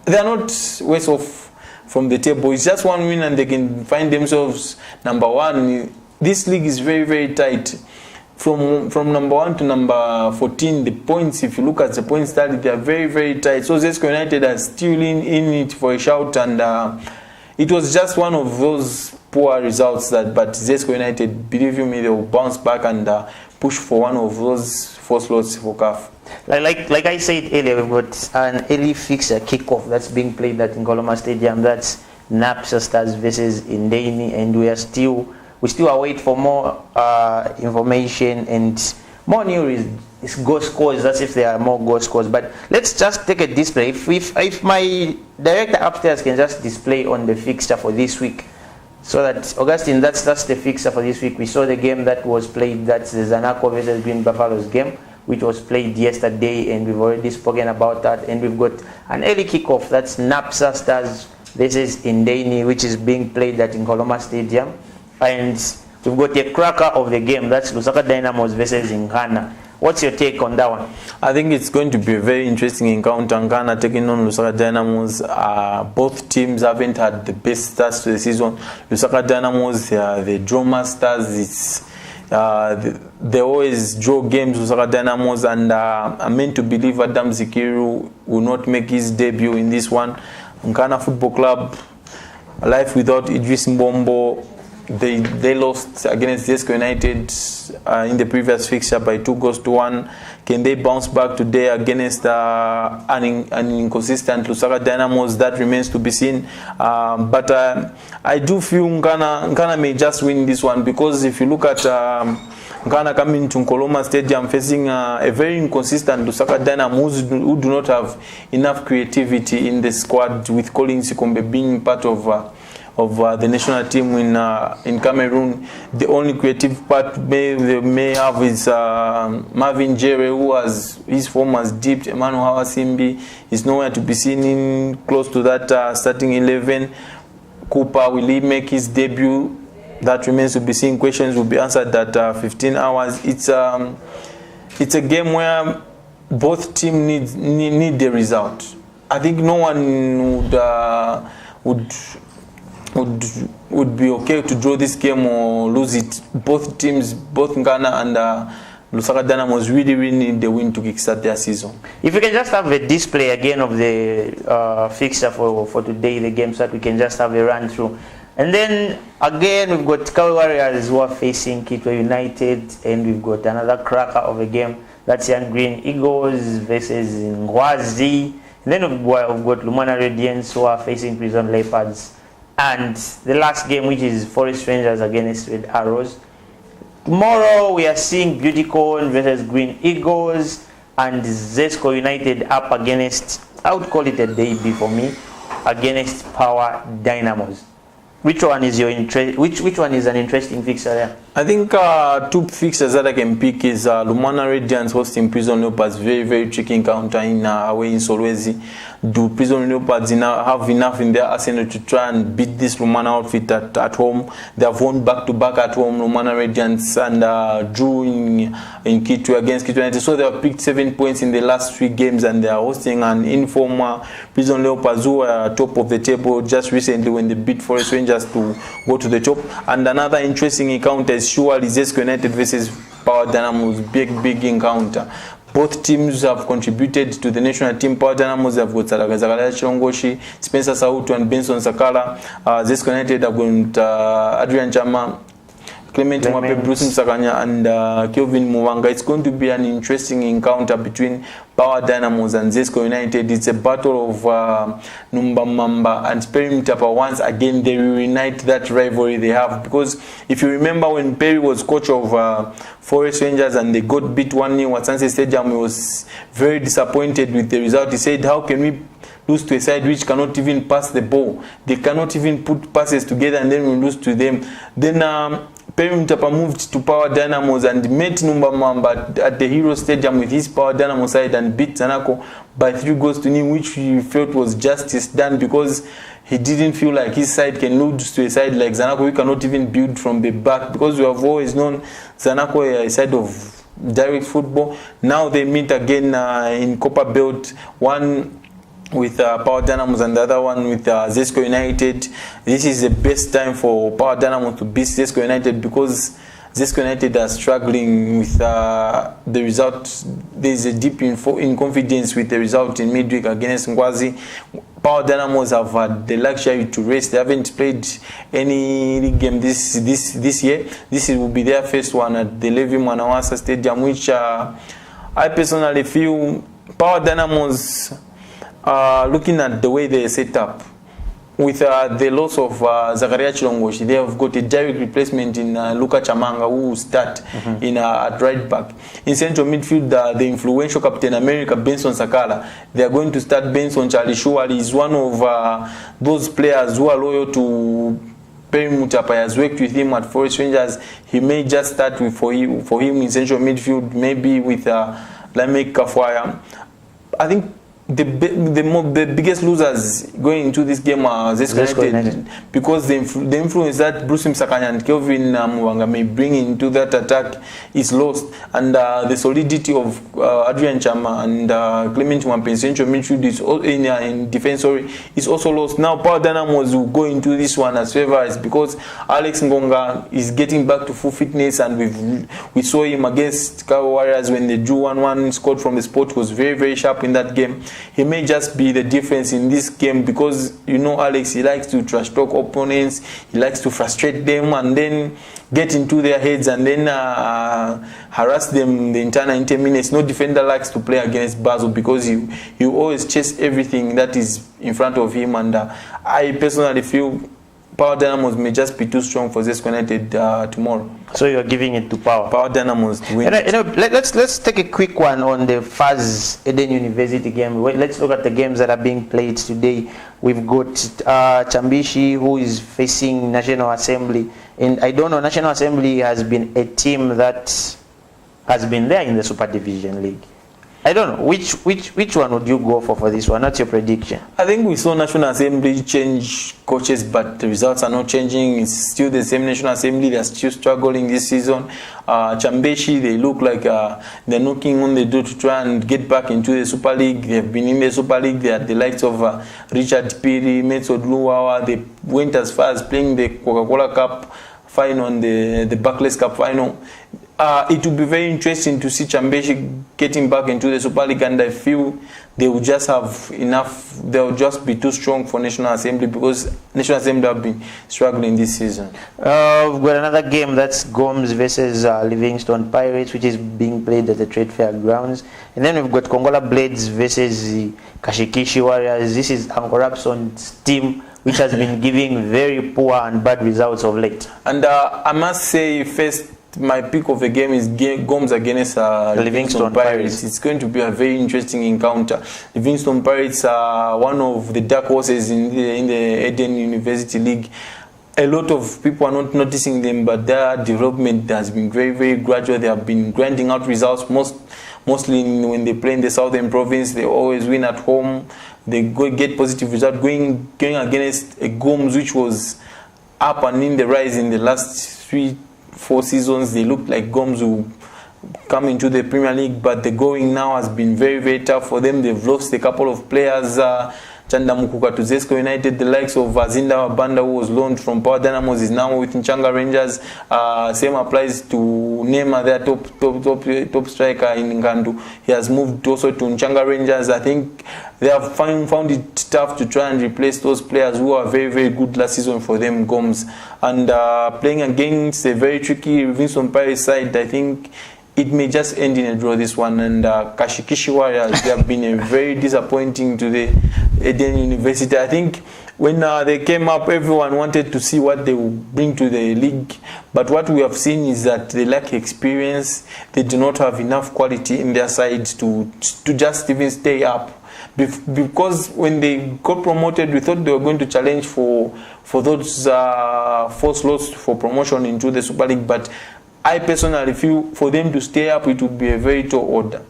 they are not worse off from the table. It's just one win and they can find themselves number one. This league is very, very tight. From number 1 to number 14, the points, if you look at the points tally, they are very, very tight. So Zesco United are still in it for a shout, and it was just one of those poor results but Zesco United, believe you me, they will bounce back and push for one of those 4 slots for CAF. Like I said earlier, we've got an early fixture kickoff that's being played at Nkoloma Stadium. That's NAPSA Stars versus Indeni, and we still await for more information and more news. It's goal scores. That's if there are more goal scores. But let's just take a display. If my director upstairs can just display on the fixture for this week, so that Augustine, that's the fixture for this week. We saw the game that was played. That's the Zanaco versus Green Buffaloes game, which was played yesterday, and we've already spoken about that. And we've got an early kickoff. That's NAPSA Stars versus Indeni, which is being played at Nkoloma Stadium. And we've got a cracker of the game. That's Lusaka Dynamos versus Nkana. What's your take on that one? I think it's going to be a very interesting encounter. Nkana taking on Lusaka Dynamos. Both teams haven't had the best starts to the season. Lusaka Dynamos, the draw masters. They always draw games, Lusaka Dynamos, and I'm meant to believe Adam Zikiru will not make his debut in this one. Nkana Football Club, life without Idris Mbombo. They lost against Zesco United in the previous fixture by 2-1. Can they bounce back today against an inconsistent Lusaka Dynamos? That remains to be seen. But I do feel Nkana may just win this one, because if you look at Nkana coming to Nkoloma Stadium facing a very inconsistent Lusaka Dynamos who do not have enough creativity in the squad, with Colin Sikombe being part of the national team in Cameroon. The only creative part they may have is Marvin Jere, who his form has dipped. Emmanuel Hawasimbi is nowhere to be seen in close to that starting 11. Cooper, will he make his debut? That remains to be seen. Questions will be answered at 15 hours. It's a game where both teams need the result. I think no one would be okay to draw this game or lose it. Both teams, both Nkana and Lusaka Dynamos, really need the win to kickstart their season. If you can just have a display again of the fixture for today, the game, so that we can just have a run through. And then again, we've got Kawe Warriors who are facing Kitwe United, and we've got another cracker of a game. That's Young Green Eagles versus Ngwazi. And then we've got Lumana Radiants who are facing Prison Leopards. And the last game, which is Forest Rangers against Red Arrows. Tomorrow we are seeing Beautycon versus Green Eagles, and Zesco United up against, I would call it a derby for me, against Power Dynamos. Which one is your interest? Which one is an interesting fixture there? I think 2 fixtures that I can pick is Lumana Radiants hosting Prison Leopards. Very, very tricky encounter in away in Solwezi. Do Prison Leopards have enough in their arsenal to try and beat this Lumana outfit at home? They have won back-to-back at home, Lumana Radiants, and drew in Kitwe against Kitwe United. So they have picked 7 points in the last 3 games, and they are hosting an informal Prison Leopards who are top of the table just recently when they beat Forest Rangers to go to the top. And another interesting encounter is surely Zesco United versus Power Dynamos. Big encounter. Both teams have contributed to the national team. Power Dynamos have got Zagalia Chilongoshi, Spencer Sautu and Benson Sakala. Zesco United have got Adrian Chama, Clement Mwape, Bruce Msakanya, and Kelvin Mwanga. It's going to be an interesting encounter between Power Dynamos and Zesco United. It's a battle of Numba Mamba and Perry Mutapa. Once again, they reunite that rivalry they have. Because if you remember when Perry was coach of Forest Rangers and they got beat 1-0 at Sunset Stadium, he was very disappointed with the result. He said, how can we lose to a side which cannot even pass the ball? They cannot even put passes together, and then we lose to them. Then Perry Mutapa moved to Power Dynamos and met Numba Mamba at the Hero Stadium with his Power Dynamo side and beat Zanaco by 3-0, which he felt was justice done because he didn't feel like his side can lose to a side like Zanaco. We cannot even build from the back because we have always known Zanaco a side of direct football. Now they meet again in Copper Belt, one with Power Dynamos and the other one with Zesco United. This is the best time for Power Dynamos to beat Zesco United because Zesco United are struggling with the result. There is a dip in confidence with the result in midweek against Ngwazi. Power Dynamos have had the luxury to rest. They haven't played any league game this year. This will be their first one at the Levi Mwanawasa Stadium, which I personally feel Power Dynamos, looking at the way they set up, with the loss of Zakaria Chilongoshi, they have got a direct replacement in Luka Chamanga, who will start at right back. In central midfield, the influential Captain America, Benson Sakala, they are going to start Benson. Charlie Shuali is one of those players who are loyal to Perry Mutapa. Has worked with him at Forest Rangers. He may just start for him in central midfield, maybe with Lamek Kafwaya. I think the biggest losers going into this game are Zesco United because the influence that Bruce Msakanya and Kelvin Mwanga may bring into that attack is lost, and the solidity of Adrian Chama and Clement Mwape in central midfield is in defense is also lost. Now Power Dynamos will go into this one as favorites because Alex Ngonga is getting back to full fitness, and we saw him against Kawa Warriors when they drew 1-1, scored from the spot, was very, very sharp in that game. He may just be the difference in this game because, you know, Alex, he likes to trash talk opponents, he likes to frustrate them and then get into their heads and then harass them the entire 90 minutes. No defender likes to play against Basel because he always chase everything that is in front of him, and I personally feel Power Dynamos may just be too strong for Zesco United tomorrow. So you're giving it to Power Dynamos to win. Let's take a quick one on the FAS Eden University game. Let's look at the games that are being played today. We've got Chambishi, who is facing National Assembly, and I don't know, National Assembly has been a team that has been there in the Super Division League. I don't know, which one would you go for this one? What's your prediction? I think we saw National Assembly change coaches, but the results are not changing. It's still the same National Assembly. They're still struggling this season. Chambeshi, they look like they're knocking on the door to try and get back into the Super League. They've been in the Super League. They are the likes of Richard Piri, Metso Luwawa. They went as far as playing the Coca-Cola Cup final and the Barclays Cup final. It will be very interesting to see Chambeshi getting back into the Super League, and I feel they will just have enough. They will just be too strong for National Assembly because National Assembly have been struggling this season. We've got another game, that's Gomes versus Livingstone Pirates, which is being played at the Trade Fair grounds. And then we've got Kongola Blades versus Kashikishi Warriors. This is Uncle Rapson's team, which has been giving very poor and bad results of late. And I must say, first, my pick of the game is Gomes against Livingstone Pirates. It's going to be a very interesting encounter. Livingstone Pirates are one of the dark horses in the Eden University League. A lot of people are not noticing them, but their development has been very, very gradual. They have been grinding out results. Mostly when they play in the Southern Province, they always win at home. They get positive results. Going against a Gomes which was up and in the rise in the last 3-4 seasons. They looked like Gomes will come into the Premier League, but the going now has been very, very tough for them. They've lost a couple of players. Chanda Mukuka to Zesco United, the likes of Zinda Wabanda, who was loaned from Power Dynamos, is now with Nchanga Rangers. Same applies to Nema, their top striker in Ngandu. He has moved also to Nchanga Rangers. I think they have found it tough to try and replace those players who are very, very good last season for them. Gomes and playing against a very tricky Vincent Paris side, I think it may just end in a draw, this one. And Kashikishi Warriors, they have been a very disappointing to the Eden University. I think when they came up, everyone wanted to see what they would bring to the league. But what we have seen is that they lack experience. They do not have enough quality in their side to just even stay up. Because when they got promoted, we thought they were going to challenge for those 4 slots for promotion into the Super League. But I personally feel for them to stay up, it would be a very tall order.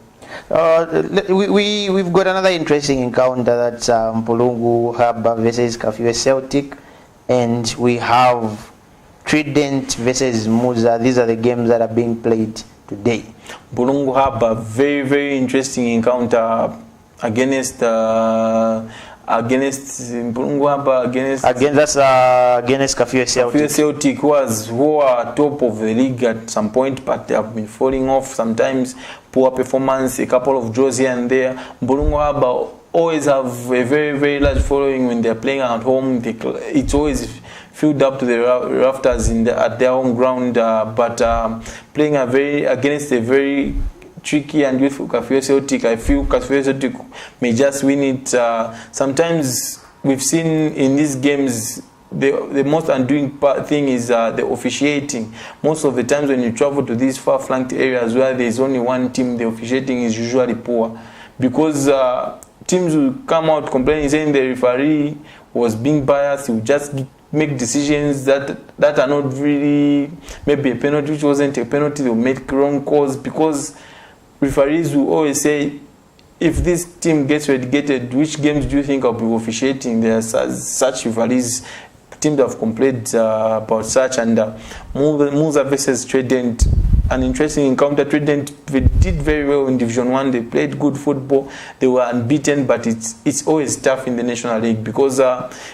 We've got another interesting encounter, that's Mpulungu Harbour versus Kafue Celtic, and we have Trident versus Muza. These are the games that are being played today. Mpulungu Harbour, very, very interesting encounter against Mpulungu Harbour, against Kafue Celtic. Kafue Celtic, who are top of the league at some point, but they have been falling off. Sometimes poor performance, a couple of draws here and there. Mpulungu Harbour always have a very, very large following when they are playing at home. It's always filled up to the rafters at their home ground, but playing against a very tricky and youthful Kafue Celtic, I feel Kafue Celtic may just win it. Sometimes we've seen in these games the most undoing thing is the officiating. Most of the times when you travel to these far-flanked areas where there is only one team, the officiating is usually poor, because teams will come out complaining, saying the referee was being biased. He will just make decisions that are not really maybe a penalty, which wasn't a penalty. They'll make wrong calls, because referees will always say, if this team gets relegated, which games do you think I'll be officiating? There are such referees. Teams have complained about such. And Muza versus Trident, an interesting encounter. Trident did very well in Division 1. They played good football. They were unbeaten, but it's always tough in the National League, because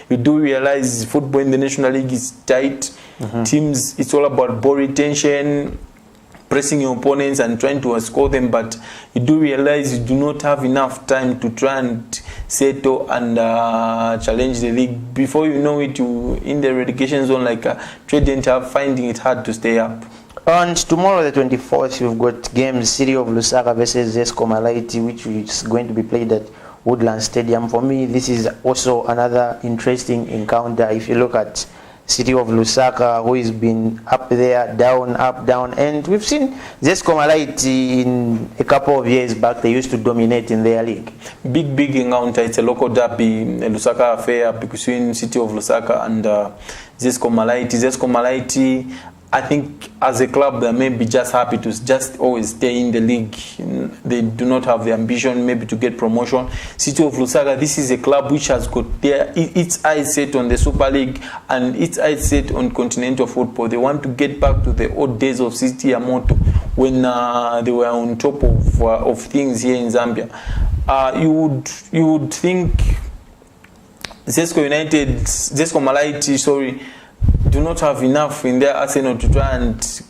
you do realize football in the National League is tight. Teams, it's all about ball retention, pressing your opponents and trying to score them, but you do realize you do not have enough time to try and settle and challenge the league. Before you know it, you in the relegation zone, like Trident are finding it hard to stay up. And tomorrow, the 24th, you've got games, City of Lusaka versus Zesco Malaiti, which is going to be played at Woodland Stadium. For me, this is also another interesting encounter. If you look at City of Lusaka, who has been up there, down, up, down, and we've seen Zesco Malaiti in a couple of years back, they used to dominate in their league. Big encounter. It's a local derby, a Lusaka affair between City of Lusaka and Zesco Malaiti. Zesco Malaiti, I think as a club, they may be just happy to just always stay in the league. They do not have the ambition maybe to get promotion. City of Lusaka, this is a club which has got its eyes set on the Super League and its eyes set on continental football. They want to get back to the old days of City Yamoto, when they were on top of things here in Zambia. You would think Zesco Malaiti, do not have enough in their arsenal to try and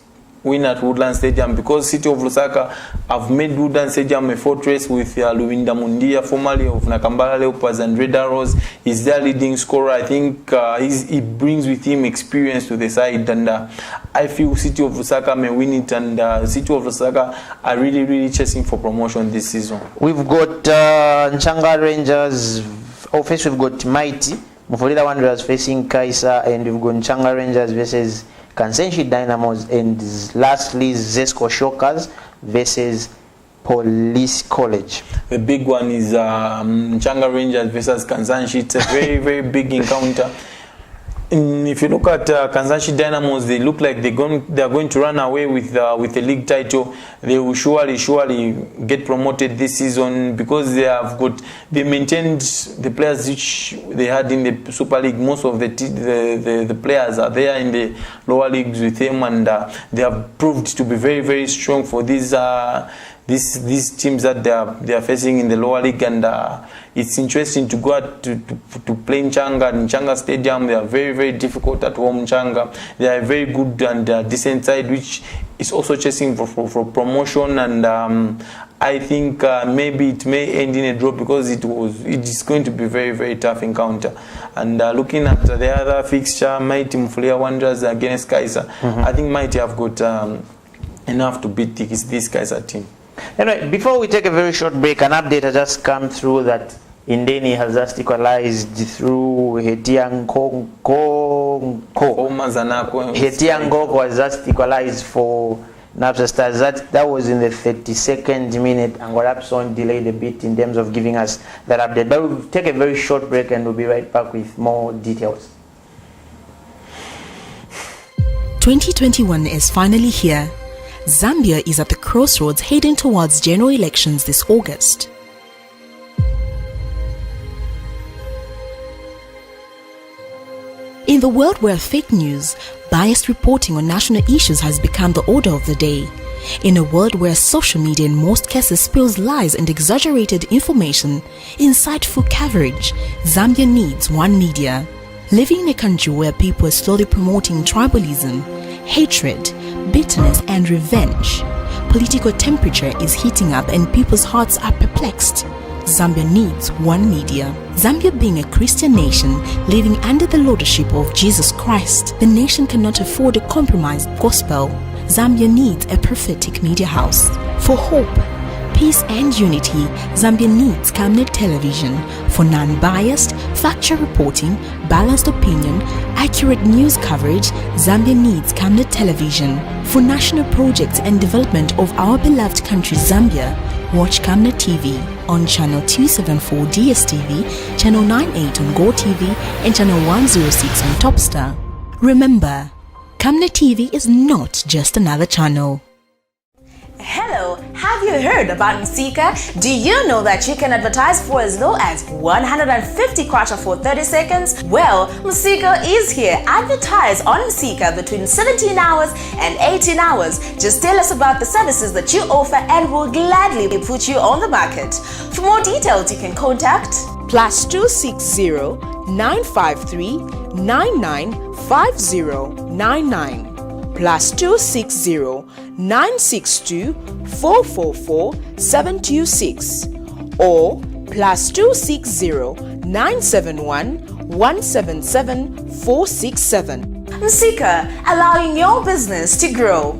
win at Woodland Stadium, because City of Lusaka have made Woodland Stadium a fortress with Luwinda Mundia, formerly of Nakambala Leopards and Red Arrows. He's their leading scorer. I think he brings with him experience to the side, and I feel City of Lusaka may win it, and City of Lusaka are really chasing for promotion this season. We've got Nchanga Rangers. First we've got Mighty Mufulira Wanderers facing Kaisa, and we've got Nchanga Rangers versus Kansenshi Dynamos, and lastly Zesco Shockers versus Police College. The big one is Nchanga Rangers versus Kansanshi. It's a very big encounter. If you look at Kansanshi Dynamos, they look like they are going to run away with the league title. They will surely get promoted this season, because they maintained the players which they had in the Super League. Most of the players are there in the lower leagues with them, and they have proved to be very strong for these teams that they are facing in the lower league. And it's interesting to go out to play Nchanga Stadium. They are very difficult at home. Nchanga, they are very good and decent side, which is also chasing for promotion. And I think maybe it may end in a draw, because it is going to be very tough encounter. And looking at the other fixture, Mighty Mfulia Wanderers against Kaiser, I think Mighty have got enough to beat this Kaiser team. Anyway, before we take a very short break, an update has just come through that Indeni has just equalized through Hetiangoko. Hetiangoko has just equalized for Napsa Stars. That was in the 32nd minute, and Rapson delayed a bit in terms of giving us that update. But we'll take a very short break and we'll be right back with more details. 2021 is finally here. Zambia is at the crossroads heading towards general elections this August. In the world where fake news, biased reporting on national issues has become the order of the day, in a world where social media in most cases spills lies and exaggerated information, insightful coverage, Zambia needs one media. Living in a country where people are slowly promoting tribalism, hatred, bitterness and revenge, political temperature is heating up and people's hearts are perplexed. Zambia needs one media. Zambia being a Christian nation living under the lordship of Jesus Christ, the nation cannot afford a compromised gospel. Zambia needs a prophetic media house. For hope, peace and unity, Zambia needs Camnet Television. For non-biased, factual reporting, balanced opinion, accurate news coverage, Zambia needs Camnet Television. For national projects and development of our beloved country Zambia, watch Camnet TV on channel 274 DSTV, channel 98 on GoTV and channel 106 on Topstar. Remember, Camnet TV is not just another channel. Hello, have you heard about Msika? Do you know that you can advertise for as low as 150 kwacha for 30 seconds? Well, Msika is here. Advertise on Msika between 17 hours and 18 hours. Just tell us about the services that you offer and we'll gladly put you on the market. For more details, you can contact +260 953 995099. +260 962 444 726 or +260 971 177 467. Msika, allowing your business to grow.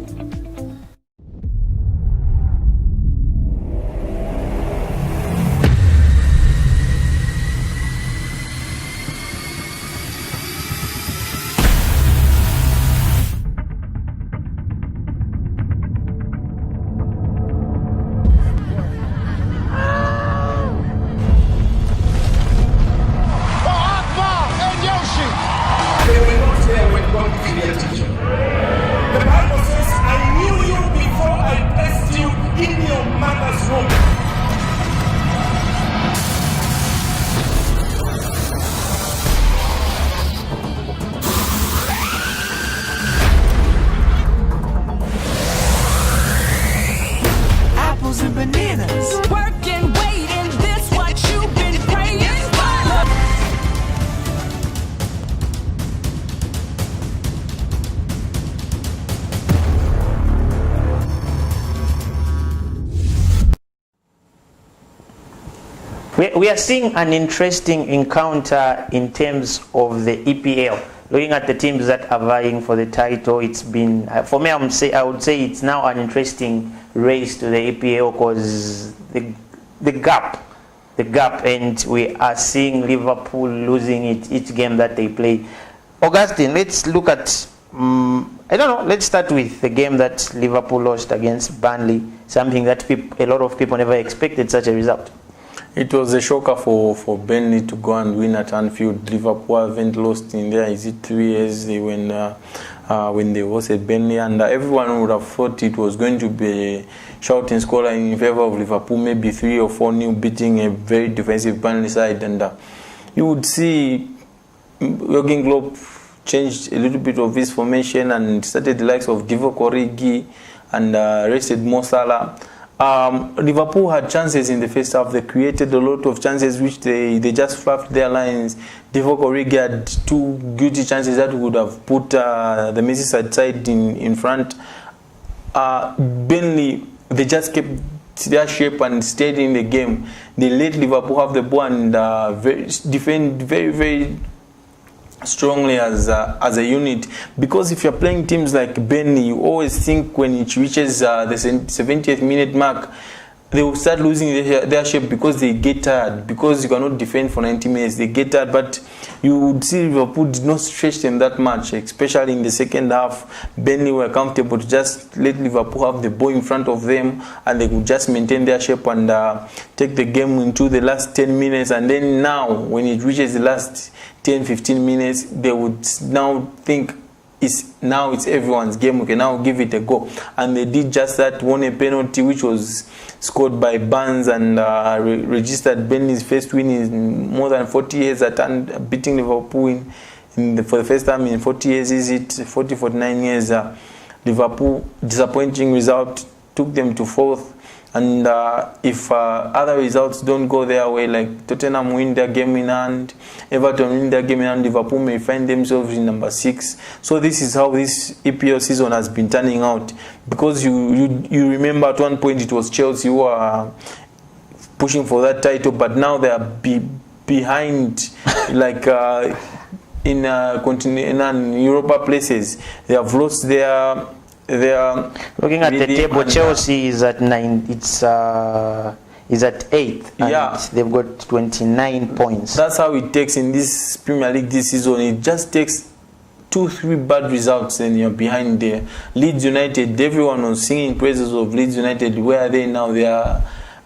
We are seeing an interesting encounter in terms of the EPL. Looking at the teams that are vying for the title, it's been, for me, I would say it's now an interesting race to the EPL because the gap, and we are seeing Liverpool losing it each game that they play. Augustine, let's look at, let's start with the game that Liverpool lost against Burnley, something that a lot of people never expected such a result. It was a shocker for Burnley to go and win at Anfield. Liverpool haven't lost in there. Is it 3 years when they hosted Burnley? And everyone would have thought it was going to be a shouting score in favor of Liverpool, maybe 3 or 4-0, beating a very defensive Burnley side. And you would see Jurgen Klopp changed a little bit of his formation and started the likes of Divock Origi and rested Mo Salah. Liverpool had chances in the first half. They created a lot of chances which they just fluffed their lines. Divock Origi had 2 guilty chances that would have put the Merseyside side in front. Burnley, they just kept their shape and stayed in the game. They let Liverpool have the ball and defend very, very strongly as a unit, because if you're playing teams like Burnley, you always think when it reaches the 70th minute mark, they will start losing their shape because they get tired, because you cannot defend for 90 minutes, they get tired. But you would see Liverpool did not stretch them that much, especially in the second half. Burnley were comfortable to just let Liverpool have the ball in front of them, and they could just maintain their shape and take the game into the last 10 minutes. And then now, when it reaches the last 10-15 minutes, they would now think it's everyone's game, we can now give it a go. And they did just that, won a penalty which was scored by Barnes, and registered Burnley's first win in more than 40 years at beating Liverpool for the first time in 40 years. Is it 49 years? Liverpool, disappointing result, took them to fourth. And if other results don't go their way, like Tottenham win their game in hand, Everton win their game in hand, Liverpool may find themselves in number 6. So this is how this EPL season has been turning out. Because you remember at one point it was Chelsea who were pushing for that title, but now they are behind, like in Europa places. They have lost their. They are looking at the table. Chelsea is at 9. It's is at 8th. Yeah, they've got 29 points. That's how it takes in this Premier League this season. It just takes 2-3 bad results and you're behind there. Leeds United, everyone was singing praises of Leeds United. Where are they now? They are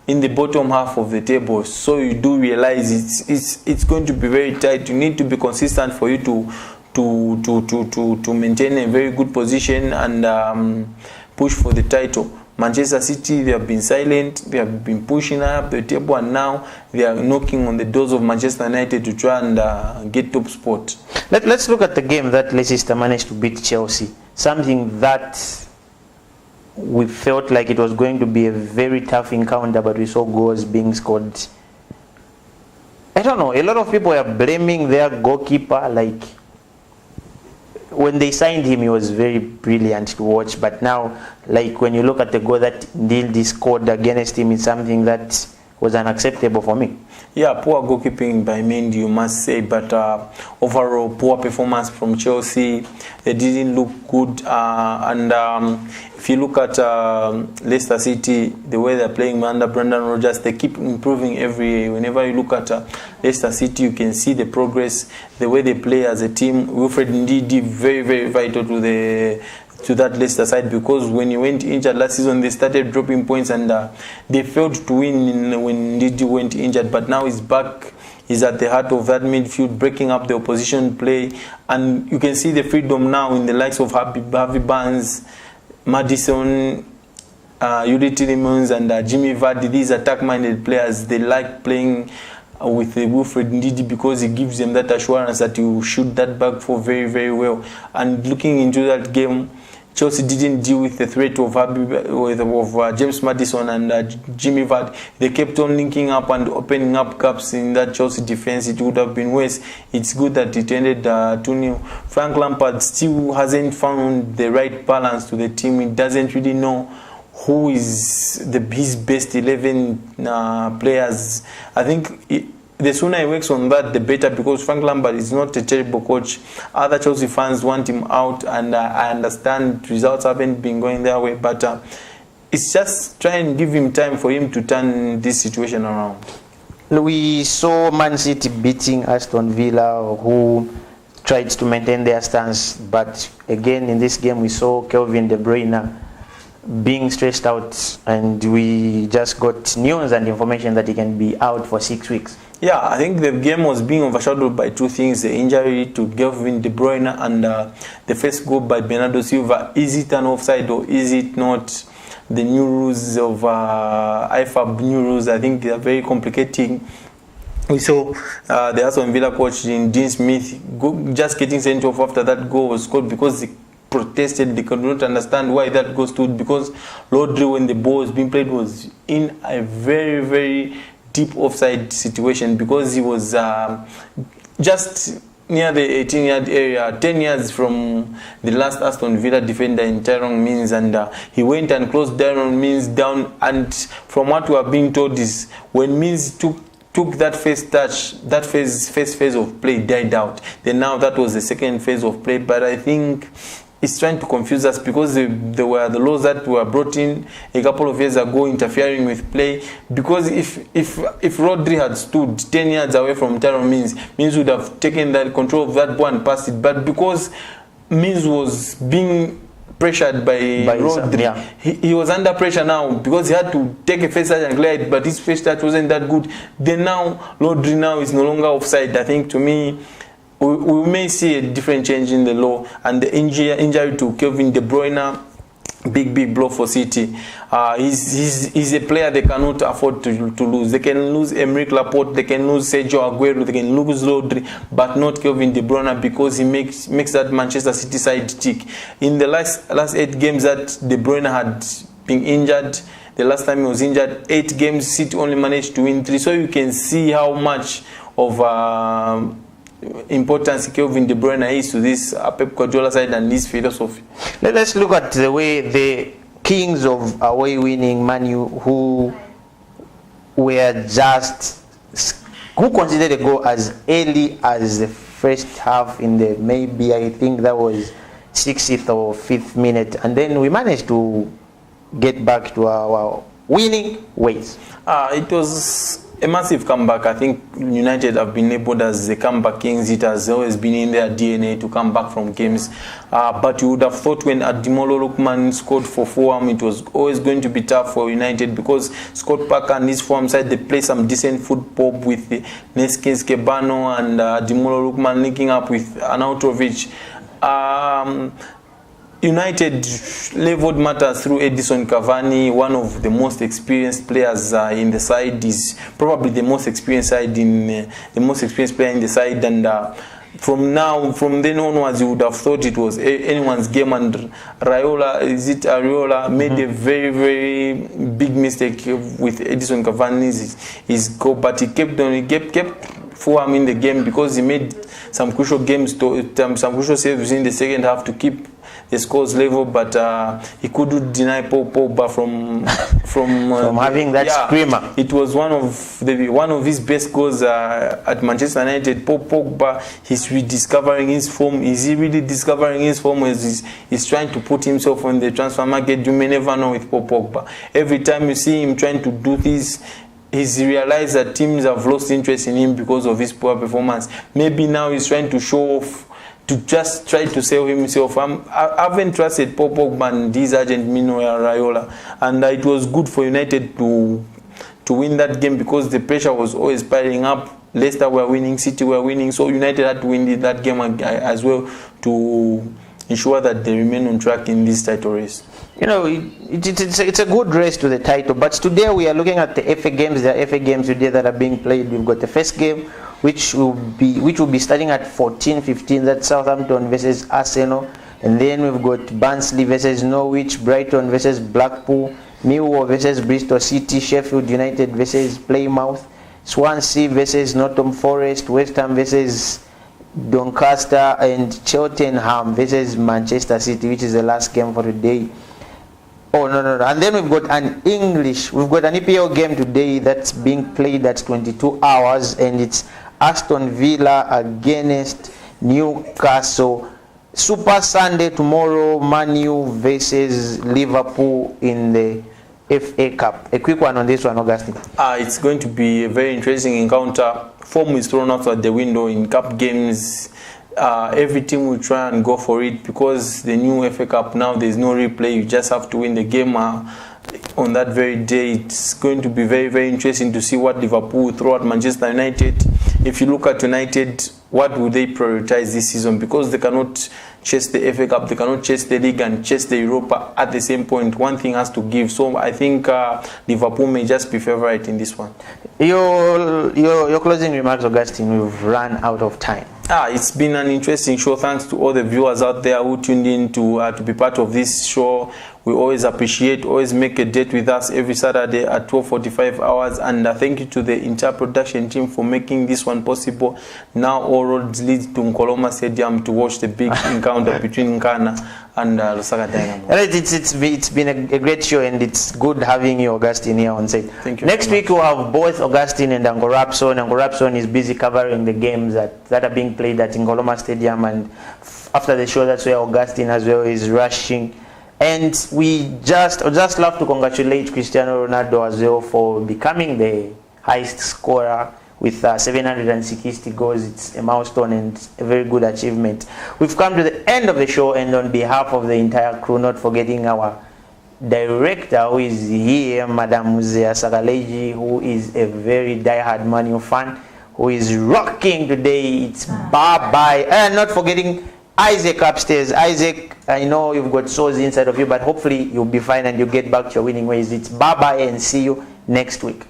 in the bottom half of the table. So you do realize it's going to be very tight. You need to be consistent for you to maintain a very good position and push for the title. Manchester City, they have been silent, they have been pushing up the table, and now they are knocking on the doors of Manchester United to try and get top spot. Let's look at the game that Leicester managed to beat Chelsea. Something that we felt like it was going to be a very tough encounter, but we saw goals being scored. I don't know, a lot of people are blaming their goalkeeper. Like, when they signed him, he was very brilliant to watch, but now, like, when you look at the goal that Ndidi scored against him, it's something that was unacceptable for me. Yeah, poor goalkeeping by Mendy, you must say, but overall poor performance from Chelsea. They didn't look good, if you look at Leicester City, the way they're playing under Brendan Rodgers, they keep improving every year. Whenever you look at Leicester City, you can see the progress, the way they play as a team. Wilfred Ndidi, very, very vital to that Leicester side, because when he went injured last season, they started dropping points and they failed to win when Ndidi went injured. But now he's back. He's at the heart of that midfield, breaking up the opposition play, and you can see the freedom now in the likes of Harvey Barnes, Maddison, Yuri Tielemans, and Jimmy Vardy. These attack-minded players, they like playing with Wilfred Ndidi because he gives them that assurance that you shoot that back for very, very well. And looking into that game, Chelsea didn't deal with the threat of James Maddison and Jimmy Vardy. They kept on linking up and opening up gaps in that Chelsea defense. It would have been worse. It's good that it ended 2-0. Frank Lampard still hasn't found the right balance to the team. He doesn't really know who is his best 11 players. I think the sooner he works on that, the better, because Frank Lampard is not a terrible coach. Other Chelsea fans want him out, and I understand results haven't been going their way, but it's just try and give him time for him to turn this situation around. We saw Man City beating Aston Villa, who tried to maintain their stance, but again in this game we saw Kevin De Bruyne being stressed out, and we just got news and information that he can be out for 6 weeks. Yeah, I think the game was being overshadowed by two things: the injury to Kevin De Bruyne and the first goal by Bernardo Silva. Is it an offside or is it not? The new rules of IFAB new rules, I think they are very complicating. We saw the Aston Villa coach Dean Smith just getting sent off after that goal was scored because they protested. They could not understand why that goal stood, because Rodri, when the ball was being played, was in a very, very deep offside situation, because he was just near the 18-yard area, 10 yards from the last Aston Villa defender in Tyrone Mings, and he went and closed Tyrone Mings down. And from what we are being told is, when Mings took took that first touch, that first phase of play died out. Then now that was the second phase of play. But I think it's trying to confuse us because there were the laws that were brought in a couple of years ago interfering with play. Because if Rodri had stood 10 yards away from Tyrone Mings would have taken that control of that ball and passed it. But because Mings was being pressured by Rodri, yeah. he was under pressure now because he had to take a face touch and clear it, but his face touch wasn't that good. Then now Rodri now is no longer offside. I think to me, we may see a different change in the law, and the injury to Kevin De Bruyne, big blow for City. He's a player they cannot afford to lose. They can lose Emerick Laporte, they can lose Sergio Aguero, they can lose Rodri, but not Kevin De Bruyne because he makes that Manchester City side tick. In the last 8 games that De Bruyne had been injured, the last time he was injured, 8 games, City only managed to win 3. So you can see how much of importance Kevin De Bruyne is to this Pep Guardiola side and this philosophy. Let's look at the way the kings of away winning Man U, who considered a goal as early as the first half in the maybe I think that was 60th or 5th minute, and then we managed to get back to our winning ways. It was a massive comeback. I think United have been labeled as the comeback kings. It has always been in their DNA to come back from games. But you would have thought when Ademola Lookman scored for Fulham, it was always going to be tough for United because Scott Parker and his Fulham side, they play some decent football with Neskins Kebano and Ademola Lookman linking up with Arnautovic. United leveled matters through Edison Cavani, one of the most experienced players in the side. Is probably the most experienced player in the side. And from then onwards, you would have thought it was anyone's game. And Areola made a very, very big mistake with Edison Cavani's his goal, but he kept Fulham in the game because he made some crucial some crucial saves in the second half to keep the scores level, but he couldn't deny Paul Pogba from having that screamer. It was one of his best goals at Manchester United. Paul Pogba, he's rediscovering his form. Is he really discovering his form as he's trying to put himself on the transfer market? You may never know with Paul Pogba. Every time you see him trying to do this, he's realized that teams have lost interest in him because of his poor performance. Maybe now he's trying to show off, to just try to sell himself. I haven't trusted Paul Pogba and this agent Mino Raiola, and it was good for United to win that game because the pressure was always piling up. Leicester were winning, City were winning, so United had to win that game as well to ensure that they remain on track in this title race. You know, it's a good race to the title, but today we are looking at the FA games. There are FA games today that are being played. We've got the first game, which will be starting at 14:15. That's Southampton versus Arsenal, and then we've got Barnsley versus Norwich, Brighton versus Blackpool, Millwall versus Bristol City, Sheffield United versus Plymouth, Swansea versus Nottingham Forest, West Ham versus Doncaster, and Cheltenham versus Manchester City, which is the last game for today. Oh, no. And then we've got an EPL game today that's being played at 22 hours, and it's Aston Villa against Newcastle. Super Sunday tomorrow, Man U versus Liverpool in the FA Cup. A quick one on this one, Augustine. It's going to be a very interesting encounter. Form is thrown out at the window in cup games. Every team will try and go for it because the new FA Cup now, there's no replay. You just have to win the game on that very day. It's going to be very, very interesting to see what Liverpool will throw at Manchester United. If you look at United, what will they prioritize this season? Because they cannot chase the FA Cup, they cannot chase the league and chase the Europa at the same point. One thing has to give. So I think Liverpool may just be favourite in this one. Your closing remarks, Augustine. We've run out of time. It's been an interesting show. Thanks to all the viewers out there who tuned in to be part of this show. We always appreciate, always make a date with us every Saturday at 12:45 hours. And thank you to the entire production team for making this one possible. Now all roads lead to Nkoloma Stadium to watch the big encounter between Ghana and Lusaka Dynamo. Alright, it's been a great show, and it's good having you, Augustine, here on set. Thank you. Next week we'll have both Augustine and Angorapson. Angorapson is busy covering the games that are being played at Ngoloma Stadium, and after the show, that's where Augustine as well is rushing. And we just love to congratulate Cristiano Ronaldo as well for becoming the highest scorer with 760 goals. It's a milestone and a very good achievement. We've come to the end of the show, and on behalf of the entire crew, not forgetting our director who is here, Madam Muzea Sagaleji, who is a very diehard Man U fan, who is rocking today. It's bye-bye. And not forgetting Isaac upstairs. Isaac, I know you've got sores inside of you, but hopefully you'll be fine and you'll get back to your winning ways. It's bye-bye and see you next week.